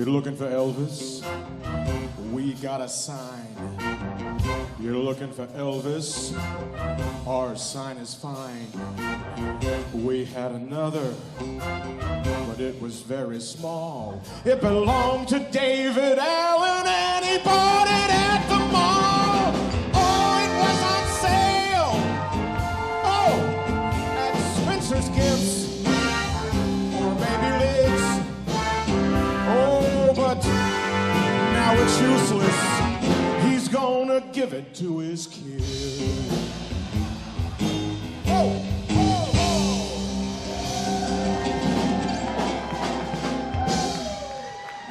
looking for Elvis? We got a sign. You're looking for Elvis? Our sign is fine. We had another, but it was very small. It belonged to David Allen, and he bought it at the mall. Oh, it was on sale. Oh, at Spencer's Gifts or Baby Lids. Oh, but now it's useless. He's gonna give it to his kid. Oh, oh, oh.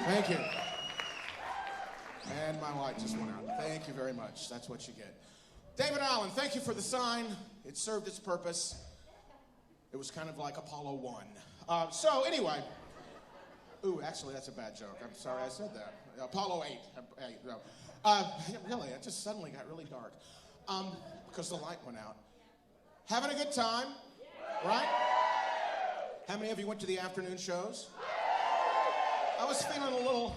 Thank you. And my light just went out. Thank you very much. That's what you get. David Allen, thank you for the sign. It served its purpose. It was kind of like Apollo 1. So anyway. Ooh, actually, that's a bad joke. I'm sorry I said that. Apollo 8. No. Really, it just suddenly got really dark because the light went out. Having a good time, right? How many of you went to the afternoon shows? I was feeling a little,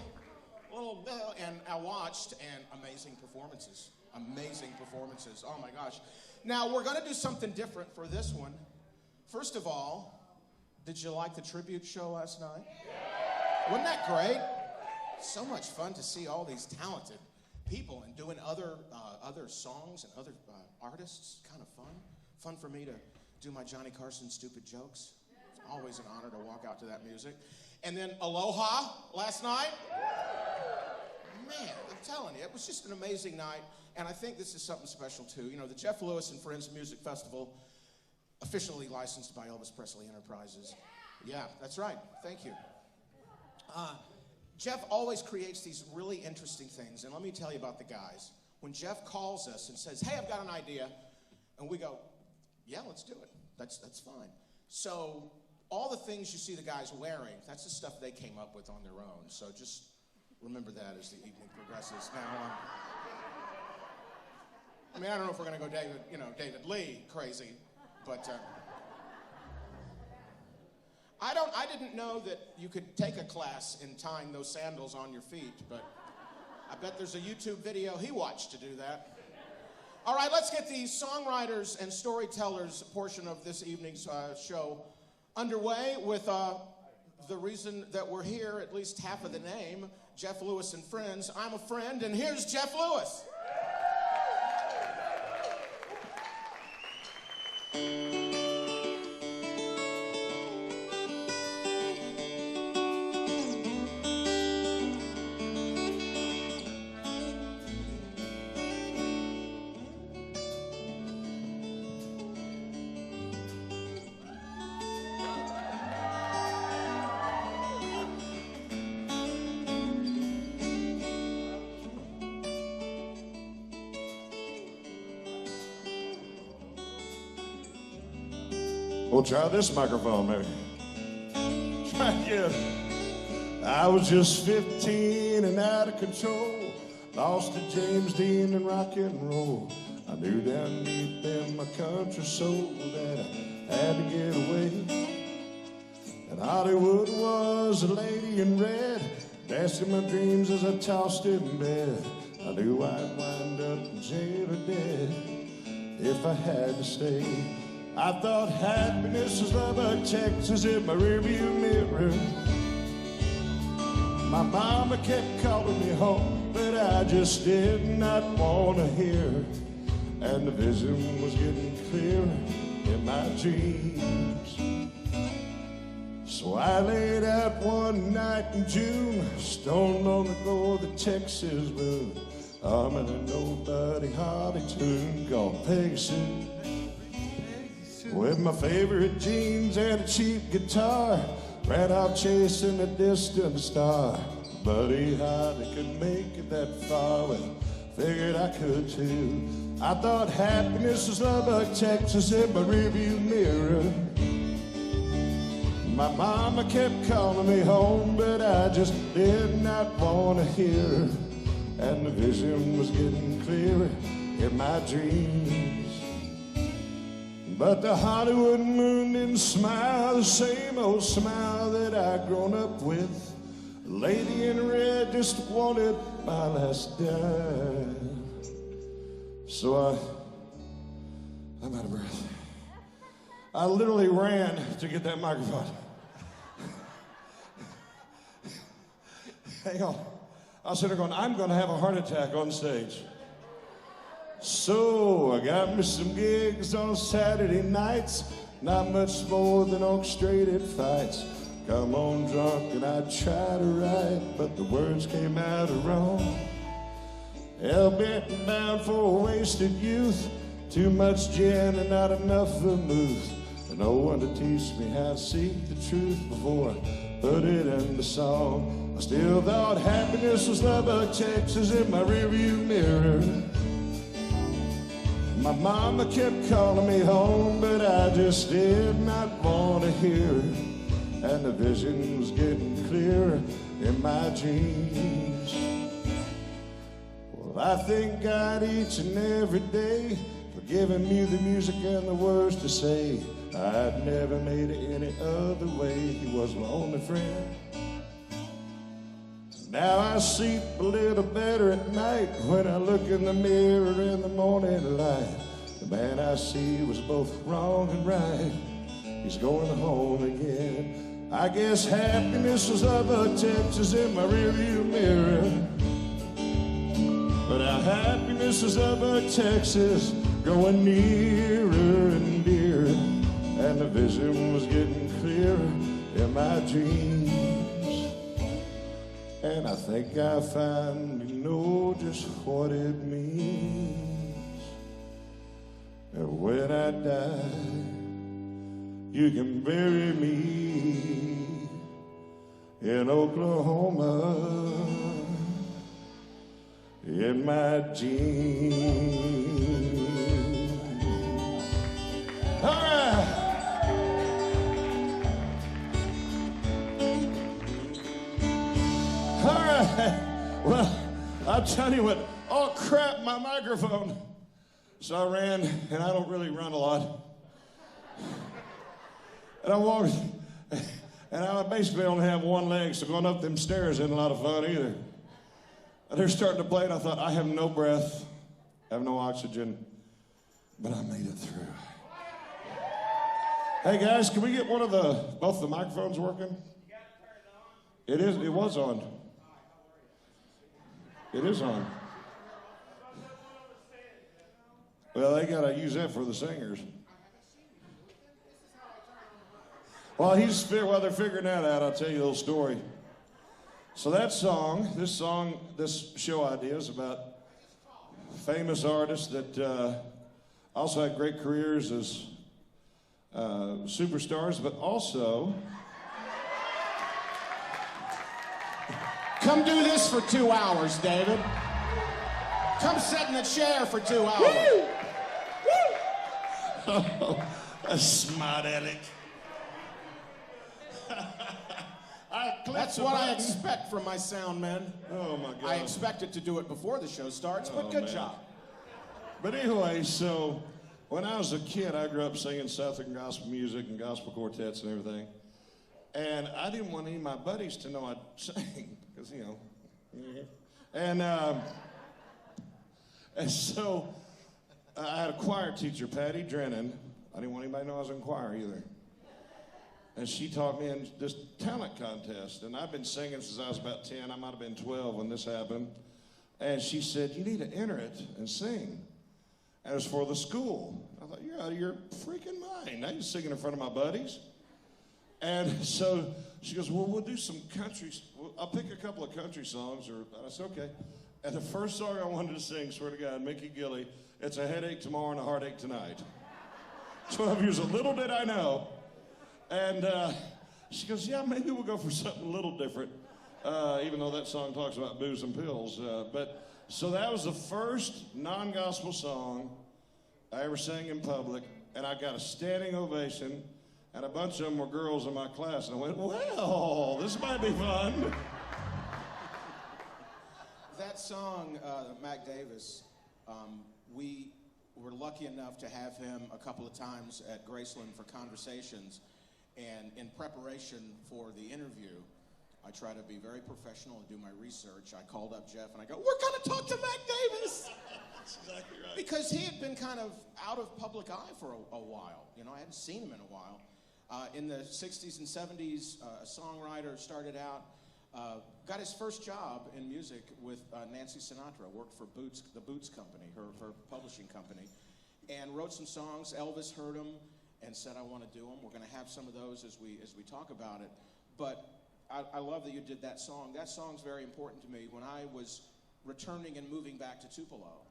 and I watched, and amazing performances. Amazing performances. Oh, my gosh. Now, we're going to do something different for this one. First of all, did you like the tribute show last night? Wasn't that great? So much fun to see all these talented people and doing other songs and other artists. Kind of fun. Fun for me to do my Johnny Carson stupid jokes. It's always an honor to walk out to that music. And then Aloha last night. Man, I'm telling you, it was just an amazing night. And I think this is something special too. You know, the Jeff Lewis and Friends Music Festival, officially licensed by Elvis Presley Enterprises. Yeah, that's right. Thank you. Jeff always creates these really interesting things, and let me tell you about the guys. When Jeff calls us and says, hey, I've got an idea, and we go, yeah, let's do it. That's fine. So all the things you see the guys wearing, that's the stuff they came up with on their own. So just remember that as the evening progresses. Now, I mean, I don't know if we're going to go David Lee crazy, but... I didn't know that you could take a class in tying those sandals on your feet, but I bet there's a YouTube video he watched to do that. All right, let's get the songwriters and storytellers portion of this evening's show underway with the reason that we're here, at least half of the name, Jeff Lewis and Friends. I'm a friend, and here's Jeff Lewis. We'll try this microphone, maybe. Try again. I was just 15 and out of control, lost to James Dean and rock and roll. I knew down deep in my country soul that I had to get away. And Hollywood was a lady in red, dancing my dreams as I tossed in bed. I knew I'd wind up in jail or dead if I had to stay. I thought happiness was Lubbock, Texas in my rearview mirror. My mama kept calling me home, but I just did not want to hear her. And the vision was getting clearer in my dreams. So I laid out one night in June, stoned on the glow of the Texas moon, humming a nobody holly tune called Pegasus. With my favorite jeans and a cheap guitar, ran out chasing a distant star. Buddy Holly could make it that far, well, figured I could too. I thought happiness was Lubbock, Texas in my rearview mirror. My mama kept calling me home, but I just did not want to hear her. And the vision was getting clearer in my dreams. But the Hollywood moon didn't smile the same old smile that I'd grown up with. Lady in red just wanted my last dime. So I'm out of breath. I literally ran to get that microphone. Hang on. I was sitting there going, I'm going to have a heart attack on stage. So I got me some gigs on Saturday nights, not much more than orchestrated fights. Come on drunk and I try to write, but the words came out wrong. Hell-bent and bound for a wasted youth, too much gin and not enough vermouth. And no one to teach me how to seek the truth before I put it in the song. I still thought happiness was Lubbock, Texas in my rearview mirror. My mama kept calling me home, but I just did not want to hear her. And the vision was getting clearer in my dreams. Well, I thank God each and every day for giving me the music and the words to say. I'd never made it any other way. He was my only friend. Now I sleep a little better at night when I look in the mirror in the morning light. The man I see was both wrong and right. He's going home again. I guess happiness was Lubbock, Texas in my rearview mirror. But our happiness was Lubbock, Texas, growing nearer and dearer. And the vision was getting clearer in my dreams. And I think I finally know just what it means. And when I die, you can bury me in Oklahoma in my jeans. All right. All right. Well, I'll tell you what. Oh, crap, my microphone. So I ran, and I don't really run a lot. And I walked, and I basically only have one leg, so going up them stairs isn't a lot of fun either. And they're starting to play, and I thought, I have no breath, I have no oxygen, but I made it through. Hey guys, can we get both the microphones working? It was on. It is on. Well, they gotta use that for the singers. While they're figuring that out, I'll tell you a little story. So this show idea is about famous artists that also had great careers as superstars, but also... Come do this for 2 hours, David. Come sit in the chair for 2 hours. Woo! Woo! Oh, a smart aleck. That's what I expect from my sound man. Oh, my God. I expected to do it before the show starts, but good job. But anyway, so when I was a kid, I grew up singing Southern gospel music and gospel quartets and everything. And I didn't want any of my buddies to know I'd sing, because, you know. And so I had a choir teacher, Patty Drennan. I didn't want anybody to know I was in choir either. And she taught me in this talent contest. And I've been singing since I was about 10. I might have been 12 when this happened. And she said, you need to enter it and sing. And it was for the school. I thought, you're out of your freaking mind. I ain't singing in front of my buddies. And so she goes, well, we'll do some country. I'll pick a couple of country songs. I said, okay. And the first song I wanted to sing, swear to God, Mickey Gilley, it's a headache tomorrow and a heartache tonight. 12 years, a little did I know. And she goes, yeah, maybe we'll go for something a little different, even though that song talks about booze and pills. So that was the first non-gospel song I ever sang in public, and I got a standing ovation, and a bunch of them were girls in my class, and I went, well, this might be fun. That song, Mac Davis, we were lucky enough to have him a couple of times at Graceland for conversations. And in preparation for the interview, I try to be very professional and do my research. I called up Jeff and I go, we're going to talk to Mac Davis. That's exactly right. Because he had been kind of out of public eye for a while. You know, I hadn't seen him in a while. In the 60s and 70s, a songwriter, started out, got his first job in music with Nancy Sinatra, worked for the Boots Company, her publishing company, and wrote some songs. Elvis heard them and said, I want to do them. We're going to have some of those as we talk about it. But I love that you did that song. That song's very important to me. When I was returning and moving back to Tupelo,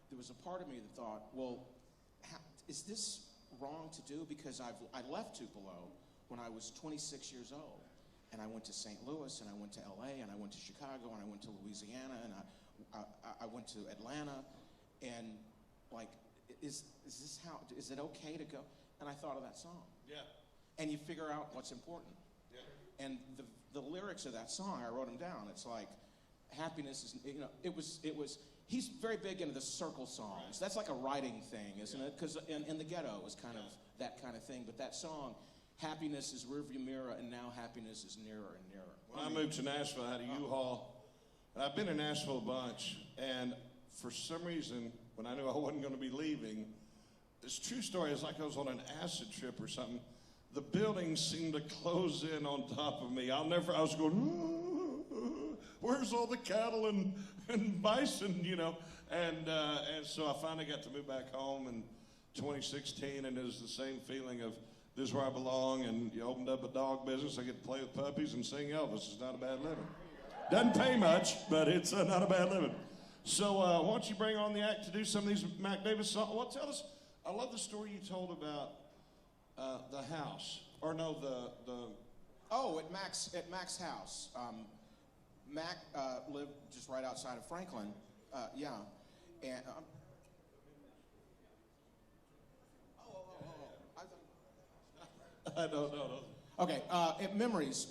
there was a part of me that thought, well, is this wrong to do? Because I left Tupelo when I was 26 years old. And I went to St. Louis, and I went to LA, and I went to Chicago, and I went to Louisiana, and I went to Atlanta. And like, is it okay to go? And I thought of that song. Yeah. And you figure out what's important. Yeah. And the lyrics of that song, I wrote them down. It's like, happiness is, you know, it was, he's very big into the circle songs. That's like a writing thing, isn't it? Because in the Ghetto is kind of that kind of thing. But that song, happiness is rearview mirror, and now happiness is nearer and nearer. When I moved to Nashville, I had a U-Haul. And I've been in Nashville a bunch. And for some reason, when I knew I wasn't going to be leaving, it's a true story. It's like I was on an acid trip or something. The buildings seemed to close in on top of me. I was going, where's all the cattle and bison, you know? And so I finally got to move back home in 2016, and it was the same feeling of, this is where I belong, and you opened up a dog business. I get to play with puppies and sing Elvis. It's not a bad living. Doesn't pay much, but it's not a bad living. So why don't you bring on the act to do some of these Mac Davis songs? Well, tell us, I love the story you told about the house, or no, the. Oh, at Mac's house. Mac lived just right outside of Franklin. Yeah, and. I don't know. Okay, at Memories,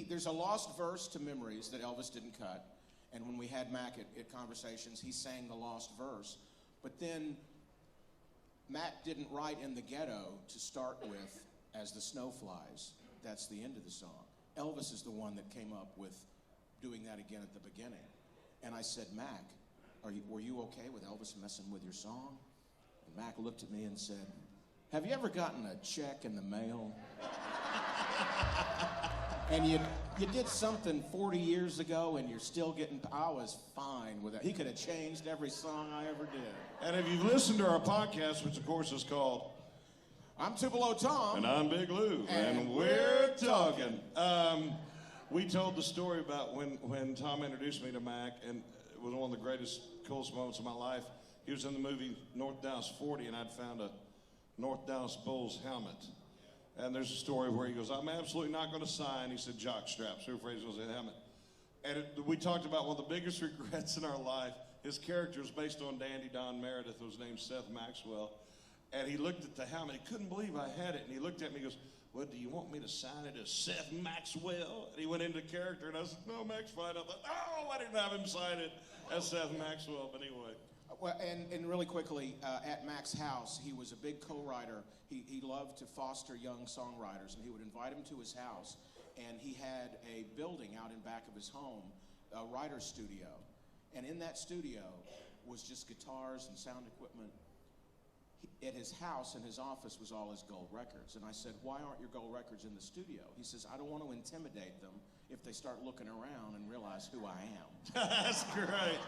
there's a lost verse to Memories that Elvis didn't cut, and when we had Mac at Conversations, he sang the lost verse, but then Mac didn't write In the Ghetto to start with as the snow flies. That's the end of the song. Elvis is the one that came up with doing that again at the beginning, and I said, Mac, were you okay with Elvis messing with your song? And Mac looked at me and said, have you ever gotten a check in the mail? And you did something 40 years ago and you're still getting, I was fine with it. He could have changed every song I ever did. And if you've listened to our podcast, which of course is called I'm Tupelo Tom. And I'm Big Lou. And we're talking. We told the story about when Tom introduced me to Mac, and it was one of the greatest, coolest moments of my life. He was in the movie North Dallas 40, and I'd found a North Dallas Bulls helmet. And there's a story where he goes, I'm absolutely not going to sign. He said, jock straps. So afraid he's going to say helmet. And we talked about one of the biggest regrets in our life. His character was based on Dandy Don Meredith, who was named Seth Maxwell. And he looked at the helmet. He couldn't believe I had it. And he looked at me and goes, well, do you want me to sign it as Seth Maxwell? And he went into character. And I said, no, Mac's fine. I thought, oh, I didn't have him sign it as Seth Maxwell. But anyway. Well, and really quickly, at Mac's house, he was a big co-writer. He loved to foster young songwriters, and he would invite them to his house. And he had a building out in back of his home, a writer's studio. And in that studio was just guitars and sound equipment. At his house, in his office, was all his gold records. And I said, why aren't your gold records in the studio? He says, I don't want to intimidate them if they start looking around and realize who I am. That's great.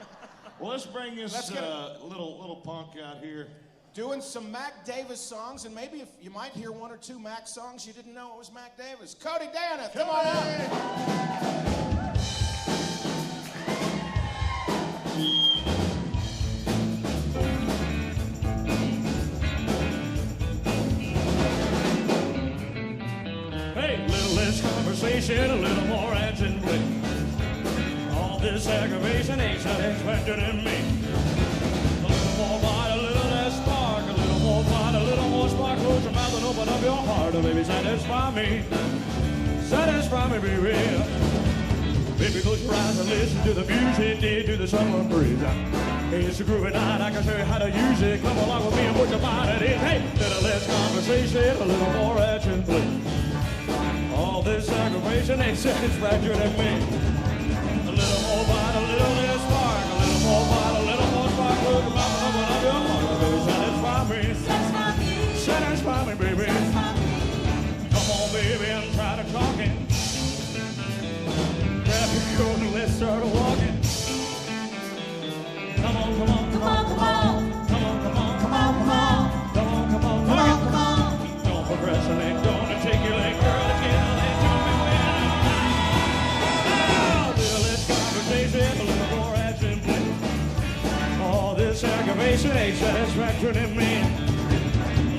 Well, let's bring this little punk out here. Doing some Mac Davis songs, and maybe if you might hear one or two Mac songs you didn't know it was Mac Davis. Cote Deonath, come on out. Hey, a little less conversation, a little more action, please. All this aggravation ain't satisfactory in me. A little more bite, a little less spark, a little more bite, a little more spark. Close your mouth and open up your heart, oh, baby, satisfy me. Satisfy me, baby. Baby, close your eyes and listen to the music, to the summer breeze. Hey, it's a groovy night, I can show you how to use it. Come along with me and put your mind at ease. Hey, little less conversation, a little more action, please. All this aggravation ain't satisfactory to me. A little more bite, a little less spark. A little more bite, a little more spark. Look at what I do. Satisfy me. Satisfy me, baby. Come on, baby, and try to talk it. Grab your coat and let's start walking. Come on, come on, come on, come on. Come on, come on, come on, come on. Come on, come on, come on, come on. Don't procrastinate, don't take your leg, girl, again. A little less conversation, a little more action, please. All this aggravation ain't satisfactory to me. A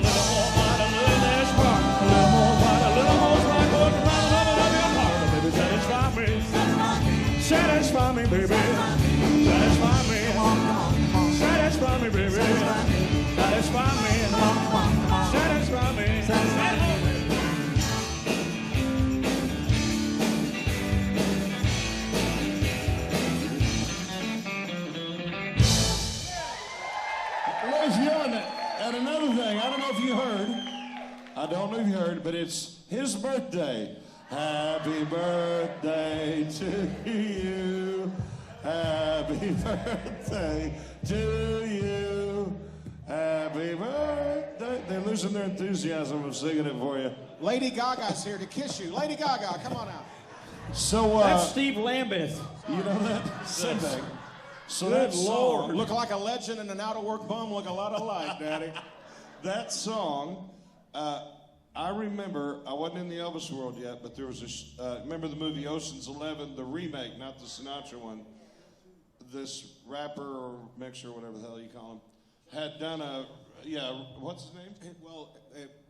little more bite, a little less spark. A little more bite, a little more spark. Look around, love your heart, baby, satisfy me. Satisfy me, baby. Satisfy me. Satisfy me, baby. Satisfy me. Satisfy me. Satisfy me. Ladies and gentlemen, and another thing, I don't know if you heard, but it's his birthday. Happy birthday to you. Happy birthday to you. Happy birthday. They're losing their enthusiasm of singing it for you. Lady Gaga's here to kiss you. Lady Gaga, come on out. So, That's Steve Lambeth. you know that? Sunday. So Good that song, Look like a legend and an out-of-work bum look a lot alike, Daddy. that song, I remember, I wasn't in the Elvis world yet, but there was remember the movie Ocean's 11, the remake, not the Sinatra one. This rapper or mixer, whatever the hell you call him, had done what's his name? Well,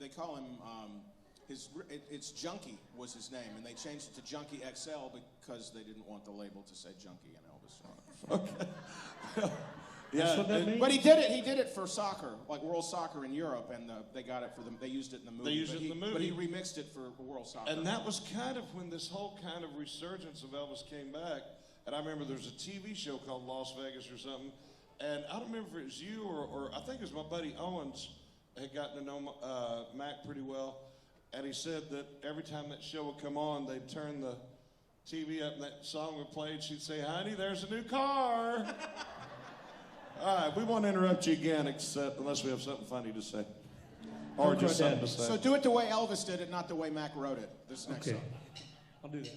they call him, it's Junkie was his name, and they changed it to Junkie XL because they didn't want the label to say Junkie in Elvis. Okay. That's what that means? But he did it for soccer, like World Soccer in Europe, and they got it for them. They used it in the movie. They used it in the movie. But he remixed it for World Soccer. And that was kind of when this whole kind of resurgence of Elvis came back. And I remember there was a TV show called Las Vegas or something. And I don't remember if it was you or I think it was my buddy Owens had gotten to know Mac pretty well. And he said that every time that show would come on, they'd turn the TV up and that song would play and she'd say, honey, there's a new car. All right, we won't interrupt you again except unless we have something funny to say. Or just something to say. So do it the way Elvis did it, not the way Mac wrote it. This next song. I'll do that.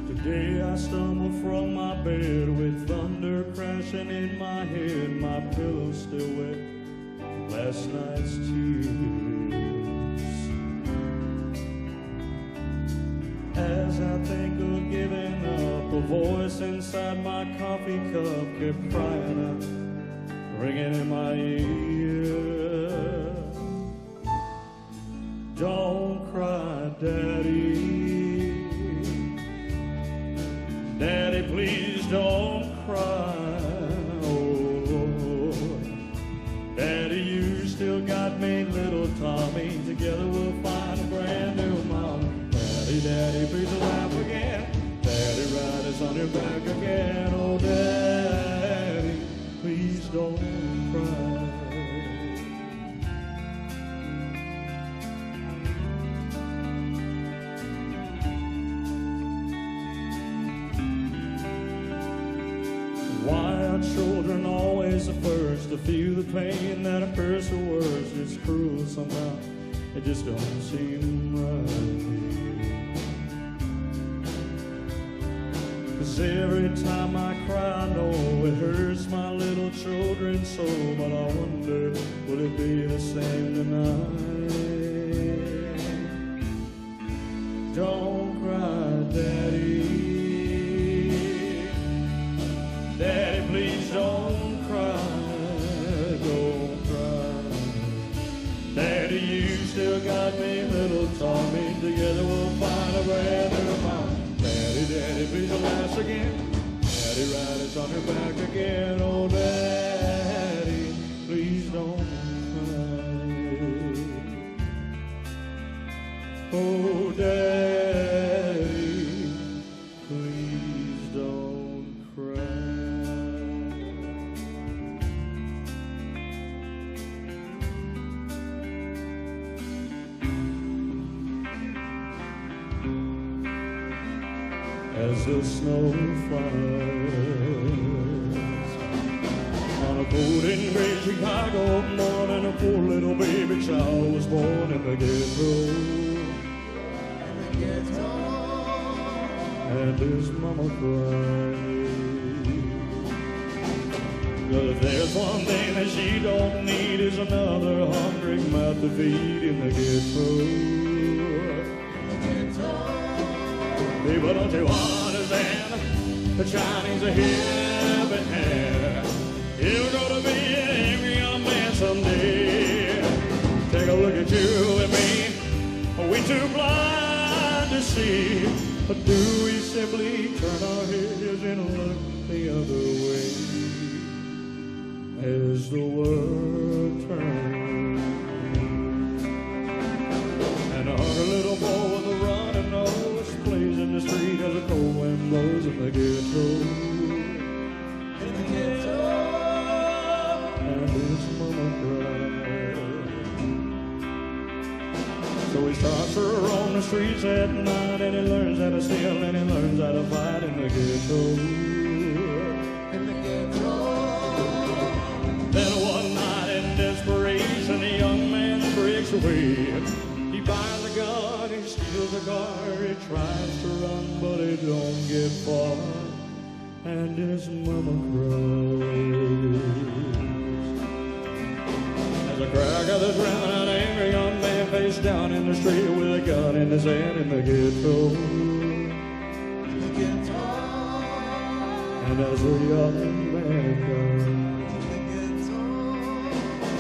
Today I stumble from my bed with thunder crashing in my head, my pillow still wet from last night's tears. As I think of giving up, a voice inside my coffee cup kept crying out, ringing in my ear. Don't cry, Daddy. Daddy, please don't cry, oh Lord. Daddy, you still got me, little Tommy. Together we'll find a brand new mom. Daddy, Daddy, please laugh again. Daddy, ride us on your back again. Oh, Daddy, please don't cry. Why are children always the first to feel the pain that hurts the worst? It's cruel somehow, it just don't seem right. 'Cause every time I cry, I know it hurts my little children so. But I wonder, will it be the same tonight? Don't cry, Daddy. Daddy, please don't cry, don't cry. Daddy, you still got me, little Tommy. Together we'll find a brand new mom. Daddy, Daddy, please don't ask again. Daddy, ride us on your back again. Oh, Daddy, please don't cry. Oh, Daddy. as the snow flies. On a cold and gray Chicago morning, a poor little baby child was born in the ghetto. And his mama cried. But there's one thing that she don't need is another hungry mouth to feed in the ghetto. People, don't you understand? The Chinese are hip and hair. You're gonna be an angry young man someday. Take a look at you and me. Are we too blind to see? Or do we simply turn our heads and look the other way? As the world turns, and a hungry little boy with a running nose plays in the street as a cold wind blows in the ghetto. In the ghetto, and his mama cries. So he starts to roam the streets at night, and he learns how to steal, and he learns how to fight in the ghetto. In the ghetto. Then one night in desperation, a young man breaks away. He buys a gun, he steals a car, he tries to run, but he don't get far, and his mama cries. As a crack of the ground, an angry young man face down in the street with a gun in his hand in the ghetto. In the ghetto. And as a young man dies,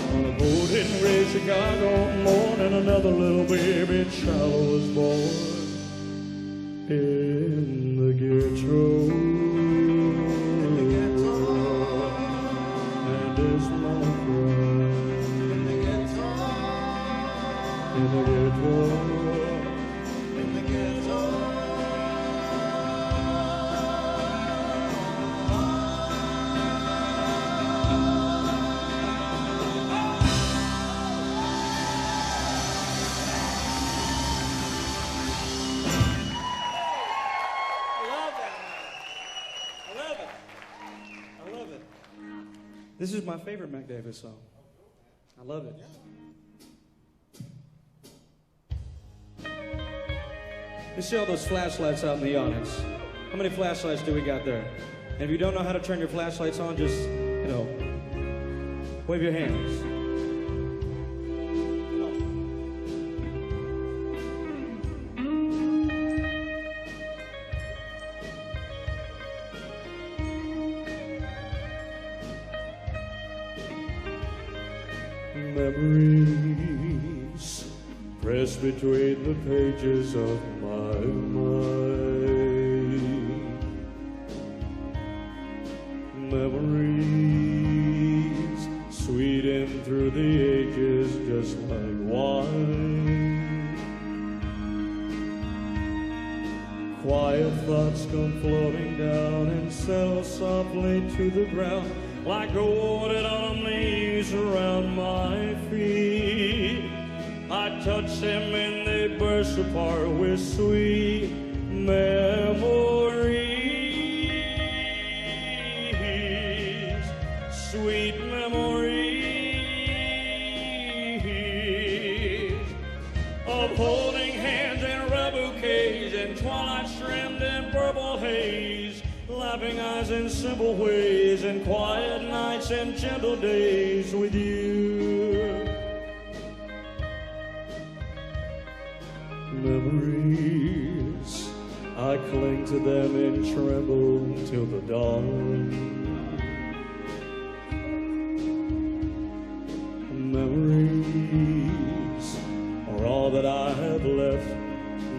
on a cold and gray Chicago morning, another little baby child was born in the ghetto. In the ghetto. And his mama cried. In the ghetto. In the ghetto. In the ghetto. This is my favorite Mac Davis song. I love it. You see all those flashlights out in the audience. How many flashlights do we got there? And if you don't know how to turn your flashlights on, just, wave your hands. Memories pressed between the pages of my mind. Memories sweetened through the ages just like wine. Quiet thoughts come floating down and settle softly to the ground, like golden autumn leaves around my feet. I touch them and they burst apart with sweet memories. Sweet memories of holding hands in red bouquets and twilight trimmed in purple haze. Laughing eyes in simple ways and quiet nights and gentle days with you. Memories, I cling to them and tremble till the dawn. Memories are all that I have left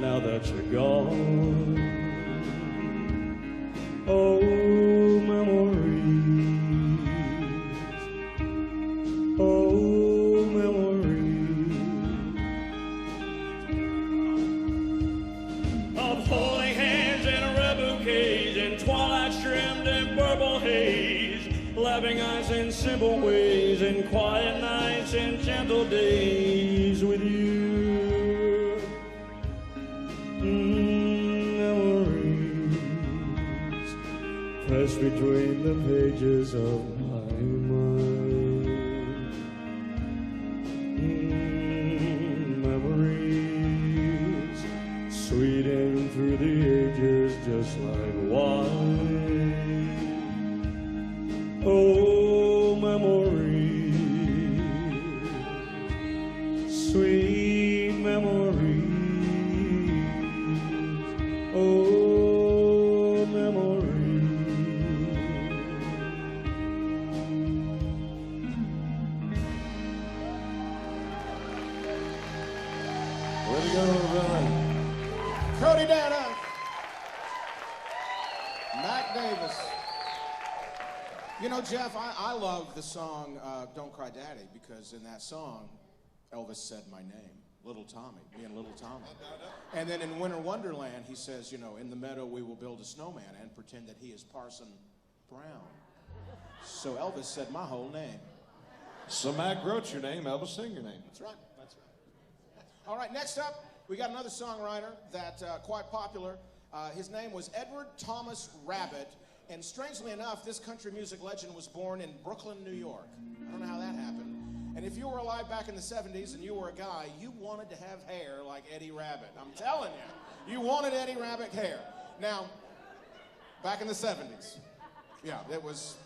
now that you're gone. Oh, memories, oh, memories of holding hands in red bouquets and twilight trimmed in purple haze, laughing eyes in simple ways and quiet nights and gentle days with you. Memories. flash between the pages of my mind. Memories sweeting through the ages just like wine. Oh, memories, sweet memories. Oh, memories. Way to go, Dunn. Cote Deonath. Mac Davis. You know, Jeff, I love the song Don't Cry Daddy, because in that song, Elvis said my name, Little Tommy, me and Little Tommy. And then in Winter Wonderland, he says, you know, in the meadow we will build a snowman and pretend that he is Parson Brown. So Elvis said my whole name. So Mac wrote your name, Elvis sang your name. That's right, that's right. All right, next up, we got another songwriter that quite popular. His name was Edward Thomas Rabbitt. And strangely enough, this country music legend was born in Brooklyn, New York. I don't know how that happened. And if you were alive back in the 70s and you were a guy, you wanted to have hair like Eddie Rabbitt. I'm telling you. You wanted Eddie Rabbitt hair. Now, back in the 70s, yeah, there was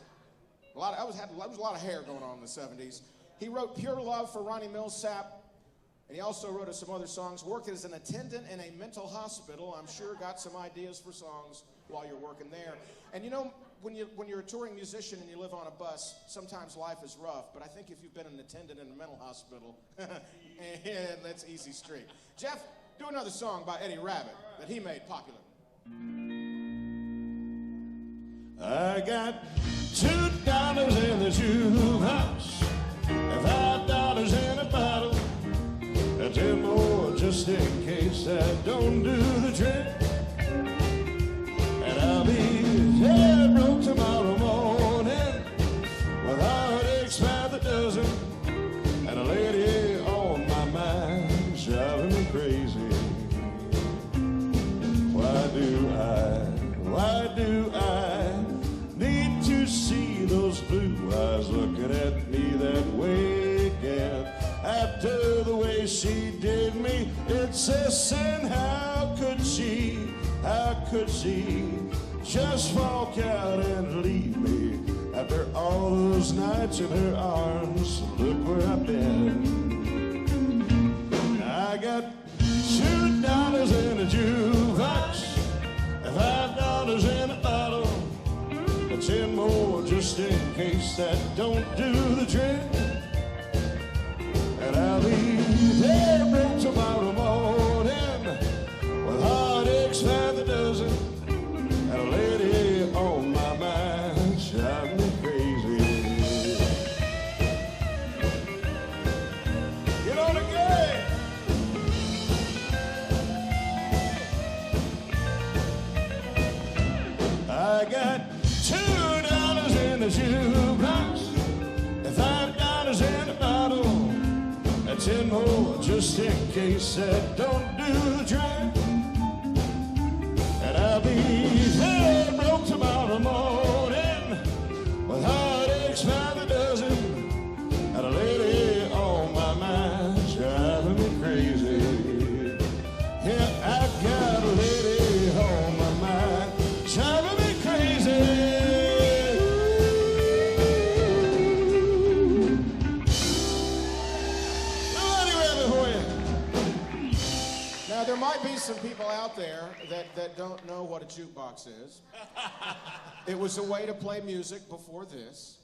a lot of hair going on in the 70s. He wrote Pure Love for Ronnie Millsap, and he also wrote some other songs. Worked as an attendant in a mental hospital. I'm sure got some ideas for songs while you're working there. And you know, when you're a touring musician and you live on a bus, sometimes life is rough, but I think if you've been an attendant in a mental hospital, and that's easy street. Jeff, do another song by Eddie Rabbitt that he made popular. I got $2 in the jukebox and $5 in a bottle, and 10 more just in case I don't do the trick. And I'll be dead broke tomorrow morning with heartaches by the dozen and a lady on my mind driving me crazy. Why do I need to see those blue eyes looking at me that way again? After the way she did me, it's a sin. How could she just walk out and leave me after all those nights in her arms? Look where I've been. I got $2 in a jukebox and $5 in a bottle, and 10 more just in case that don't do the trick. And I'll be there broke tomorrow morning with heartaches by the dozen and a lady on my mind driving me crazy. Get on again. I got $2 in the jukebox and $5 in the bottle, and 10 more just in case that don't do the trick. And I'll be there broke tomorrow morning with heartaches by the dozen and a lady on my mind driving me crazy. Yeah, I got a lady on my mind driving me crazy. Now, there might be some people out there that don't know what a jukebox is. It was a way to play music before this.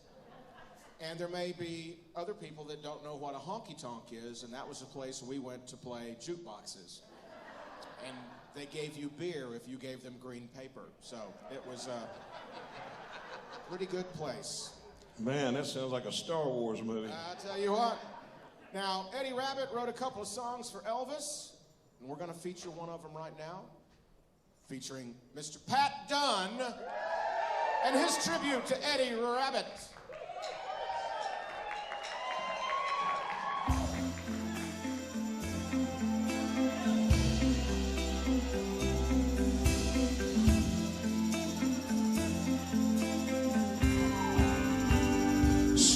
And there may be other people that don't know what a honky-tonk is, and that was a place we went to play jukeboxes. And they gave you beer if you gave them green paper. So it was a pretty good place. Man, that sounds like a Star Wars movie. I'll tell you what. Now, Eddie Rabbitt wrote a couple of songs for Elvis, and we're going to feature one of them right now, featuring Mr. Pat Dunn and his tribute to Eddie Rabbitt.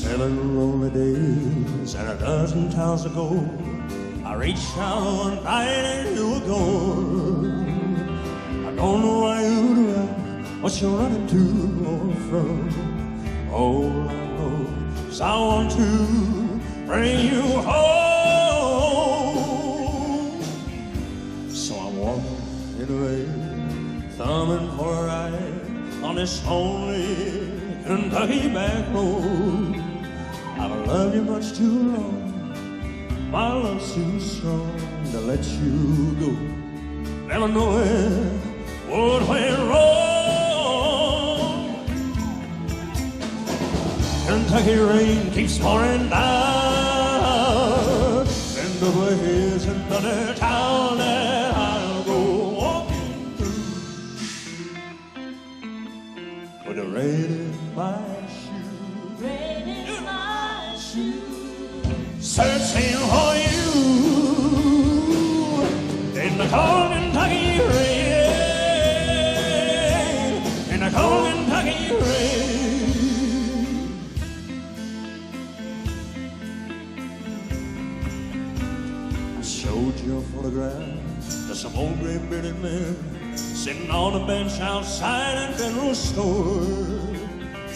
7 lonely days and a dozen towns ago, I reached out one night and you were gone. I don't know why you'd run, what you're running to or from. All I know is I want to bring you home. So I'm walking in the rain, thumbing for a ride on this lonely Kentucky back road. I've loved you much too long, my love's too strong to let you go. Never knowing what went wrong. Kentucky rain keeps pouring down, and over hills and under town that I'll go walking through with the rain in my shoe. Rain in my shoe. Searching for you in the cold Kentucky rain, in the cold Kentucky rain. I showed your photograph to some old gray-bearded men sitting on a bench outside a general store.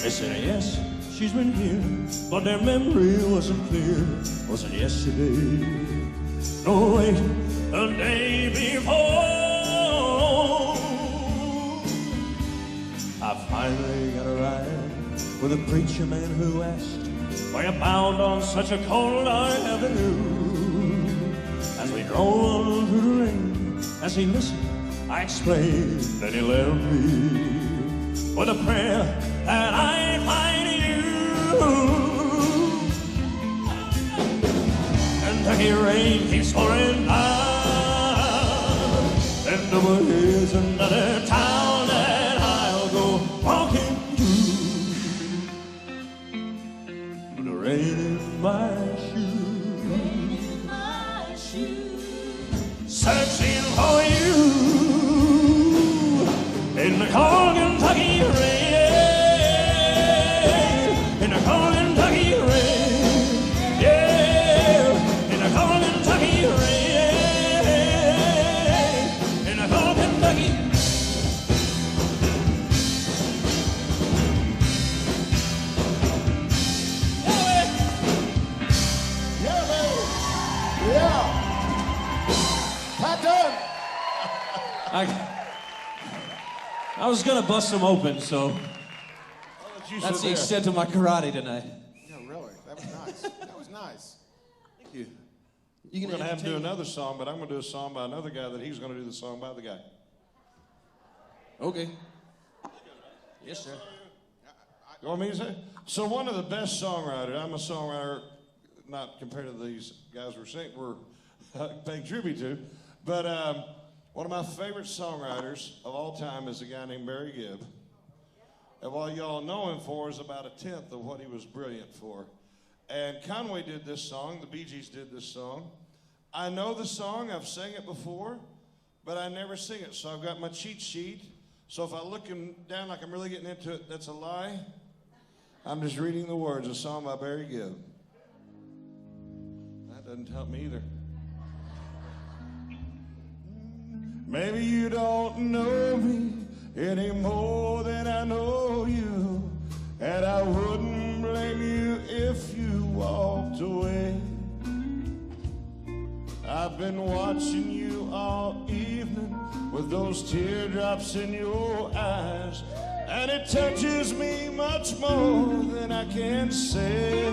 They said, yes, she's been here, but their memory wasn't clear. Wasn't yesterday, no wait, the day before. I finally got a ride with a preacher man who asked, why you bound on such a cold avenue? As we drove through the rain, as he listened, I explained that he left me with a prayer that I'd find you. Kentucky rain keeps pouring down, and over hills another town that I'll go walking through with the rain in my shoe, rain in my shoe. Searching for you in the cold Kentucky rain, in the cold Kentucky rain, yeah, in the cold Kentucky rain, in the cold Kentucky. Yeah, baby. Yeah. Pat Dunn. I was gonna bust them open, so that's the extent of my karate tonight. Yeah, really. That was nice. That was nice. Thank you. We're going to have to do another song, but I'm going to do a song by another guy that he's going to do the song by the guy. Okay. Yes, sir. You want me to say? So one of the best songwriters, I'm a songwriter, not compared to these guys we're paying tribute to, but one of my favorite songwriters of all time is a guy named Barry Gibb. And what y'all know him for is about 1/10 of what he was brilliant for. And Conway did this song, the Bee Gees did this song. I know the song, I've sang it before, but I never sing it. So I've got my cheat sheet. So if I look down like I'm really getting into it, that's a lie. I'm just reading the words, a song by Barry Gibb. That doesn't help me either. Maybe you don't know me any more than I know you, and I wouldn't blame you if you walked away. I've been watching you all evening with those teardrops in your eyes, and it touches me much more than I can say.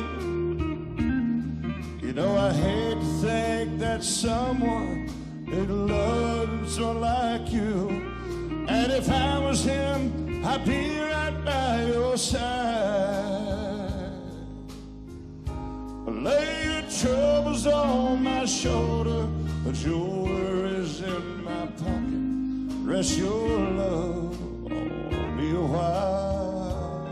You know, I hate to think that someone that loves someone like you, and if I was him, I'd be right by your side. Lay your troubles on my shoulder, but your worries in my pocket. Rest your love on me a while.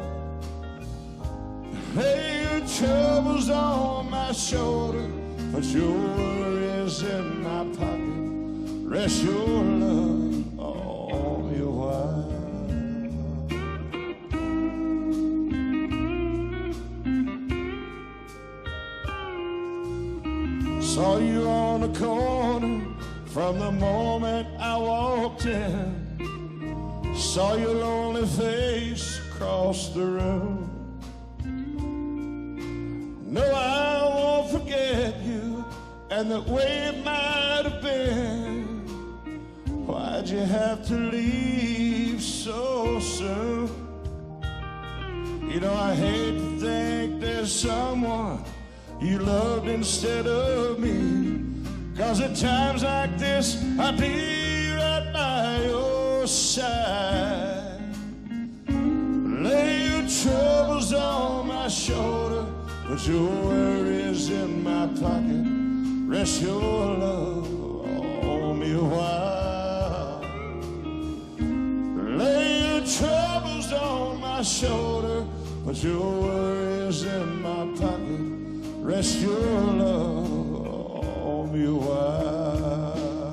Lay your troubles on my shoulder, but your worries in my pocket. Rest your love on me a while. Saw you on the corner from the moment I walked in. Saw your lonely face across the room. No, I won't forget you and the way it might have been. Why'd you have to leave so soon? You know, I hate to think there's someone you loved instead of me. 'Cause at times like this, I'd be right by your side. Lay your troubles on my shoulder, put your worries in my pocket. Rest your love on me a while. Lay your troubles on my shoulder, put your worries in my pocket. Rest your love on me a while.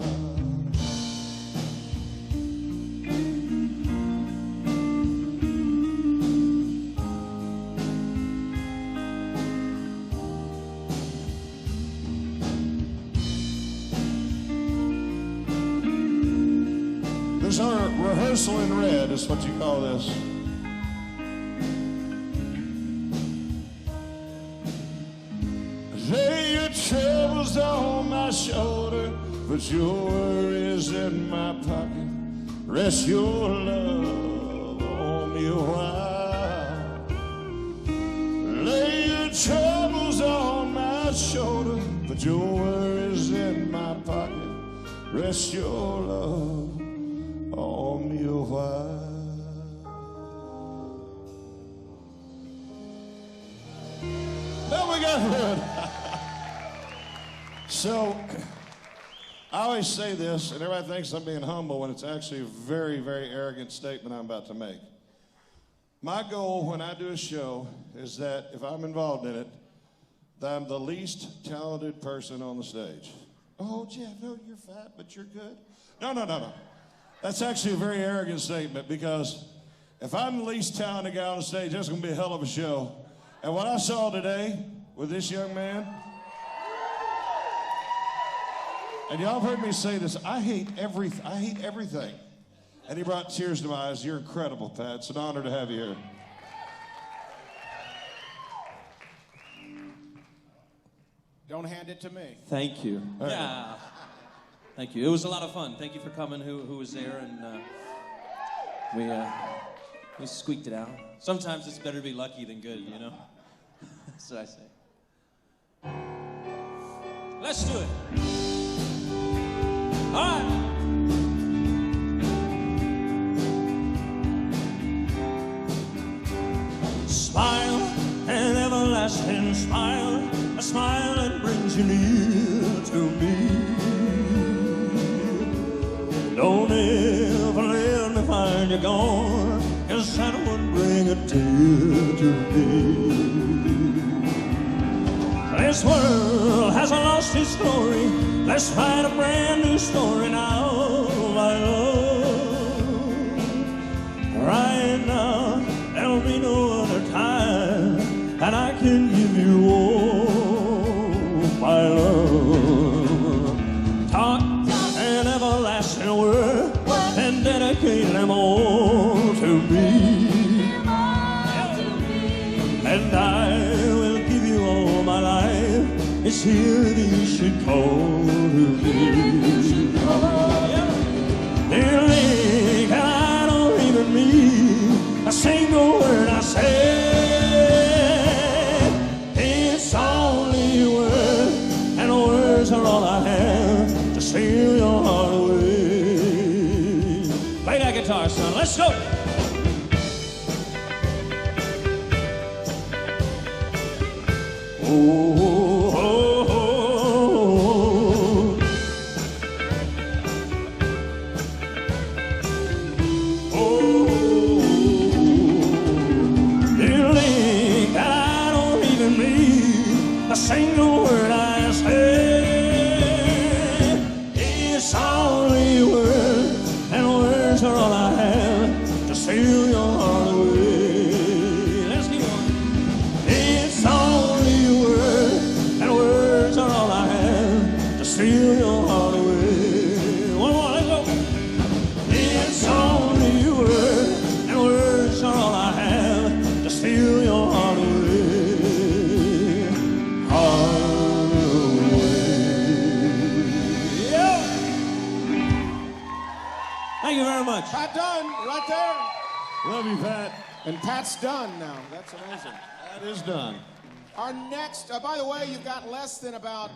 There's our rehearsal in red, is what you call this. Lay your troubles on my shoulder, put your worries in my pocket. Rest your love on me a while. Lay your troubles on my shoulder, put your worries in my pocket. Rest your love on me a while. Then we got Hood. So, I always say this, and everybody thinks I'm being humble when it's actually a very, very arrogant statement I'm about to make. My goal when I do a show is that if I'm involved in it, that I'm the least talented person on the stage. Oh, Jeff, no, you're fat, but you're good. No. That's actually a very arrogant statement, because if I'm the least talented guy on the stage, that's going to be a hell of a show. And what I saw today with this young man, and y'all have heard me say this, I hate everything. And he brought tears to my eyes. You're incredible, Pat. It's an honor to have you here. Don't hand it to me. Thank you. Yeah. Thank you. It was a lot of fun. Thank you for coming. Who was there? And we squeaked it out. Sometimes it's better to be lucky than good, you know? That's what I say. Let's do it. All right. Smile, an everlasting smile, a smile that brings you near to me. Don't ever let me find you gone, 'cause that would bring a tear to me. This world has lost its glory. Let's write a brand new story now, my love. Right now, there'll be no other time, and I can give you all my love. Talk an everlasting word, and dedicate them all to me. And I will give you all my life. It's here that you should call to me. Dear Link, and I don't even mean a single word I say. It's only words, and words are all I have to steal your heart away. Play that guitar, son. Let's go. Oh. A single word I say. It's only words, and words are all I have to steal your heart away. Let's keep on. It's only words, and words are all I have much. Pat Dunn, right there. Love you, Pat. And Pat's done now. That's amazing. That is done. Our next, by the way, you've got less than about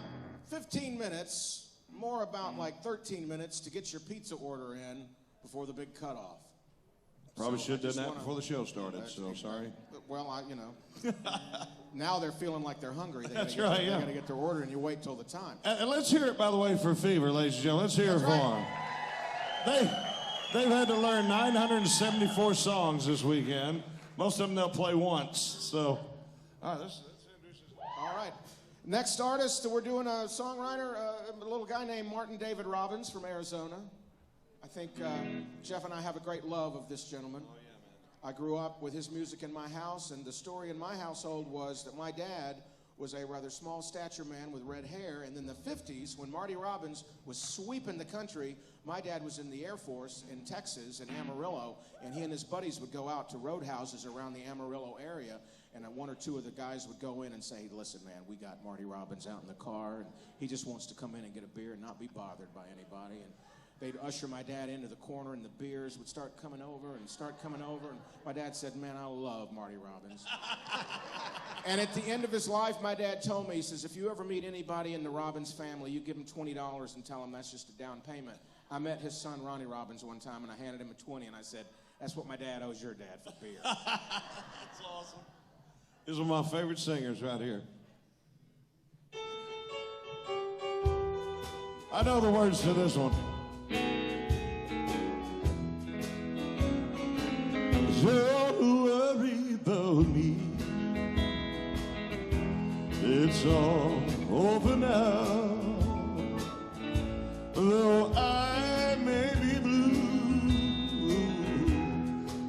15 minutes, more about like 13 minutes to get your pizza order in before the big cutoff. Probably So should have done that wanna- before the show started, so sorry. Well, now they're feeling like they're hungry. That's right, yeah. They're going to get their order, and you wait till the time. And let's hear it, by the way, for Fever, ladies and gentlemen. Let's hear it for them. They've had to learn 974 songs this weekend. Most of them they'll play once. So, all right, let's introduce this. All right. Next artist, we're doing a songwriter, a little guy named Martin David Robbins from Arizona. I think Jeff and I have a great love of this gentleman. Oh, yeah, man. I grew up with his music in my house, and the story in my household was that my dad was a rather small stature man with red hair, and in the 50s, when Marty Robbins was sweeping the country, my dad was in the Air Force in Texas, in Amarillo, and he and his buddies would go out to roadhouses around the Amarillo area, and one or two of the guys would go in and say, listen, man, we got Marty Robbins out in the car, and he just wants to come in and get a beer and not be bothered by anybody. And they'd usher my dad into the corner, and the beers would start coming over. And my dad said, man, I love Marty Robbins. And at the end of his life, my dad told me, he says, if you ever meet anybody in the Robbins family, you give them $20 and tell them that's just a down payment. I met his son, Ronnie Robbins, one time, and I handed him a 20, and I said, that's what my dad owes your dad for beer. That's awesome. This is one of my favorite singers right here. I know the words to this one. Don't worry about me. It's all over now. Though I may be blue,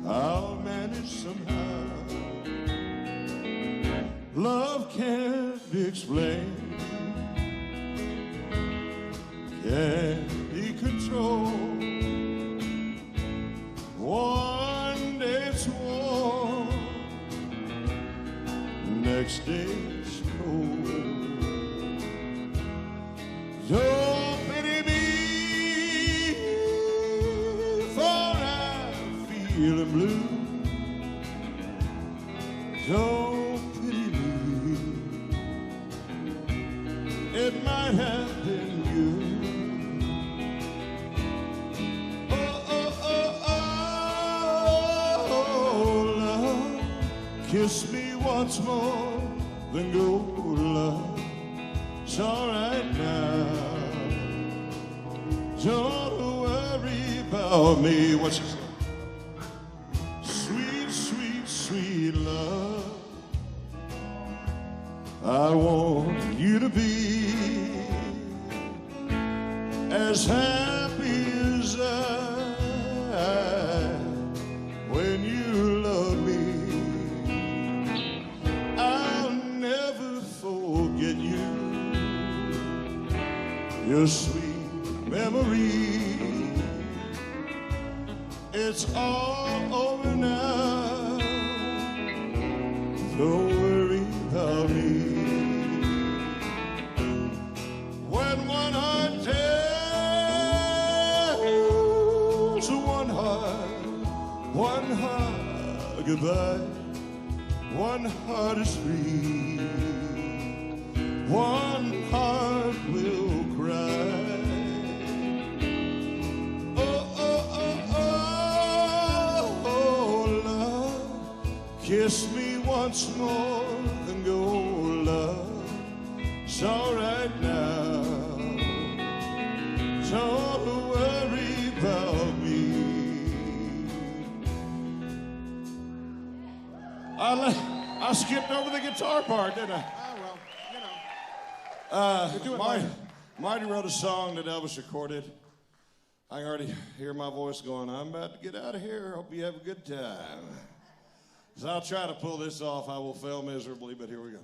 I'll manage somehow. Love can't be explained, can't be controlled. One day it's warm, next day it's cold. Don't pity me, for I'm feeling blue. Don't pity me, it might have been you. Kiss me once more, then go, love. It's all right now. Don't worry about me. What's it? Sweet, sweet, sweet love. I want you to be as happy as I when you love me. Your sweet memory, it's all over now. Don't worry about me. When one heart tells one heart goodbye, one heart is free, one heart will cry. Oh, oh, oh, oh, oh, love, kiss me once more, then go, love. It's all right now. Don't worry about me. I skipped over the guitar part, didn't I? Well, you know. Marty wrote a song that Elvis recorded. I can already hear my voice going, I'm about to get out of here. Hope you have a good time. So I'll try to pull this off. I will fail miserably, but here we go.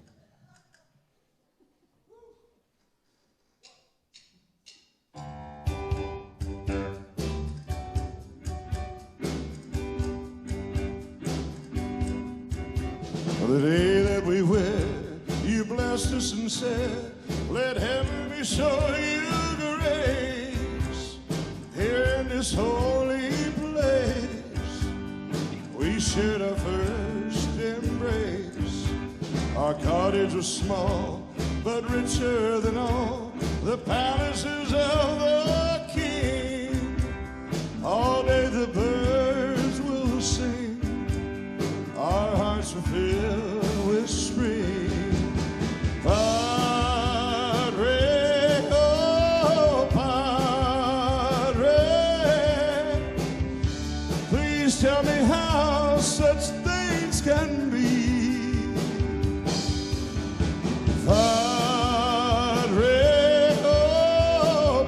The day that we wed, you blessed us and said, let heaven be show you grace here in this holy place. shared our first embrace. Our cottage was small, but richer than all the palaces of the king. All day the birds will sing, our hearts were filled with spring. Padre, oh Padre, please tell me how such things can be. Padre, oh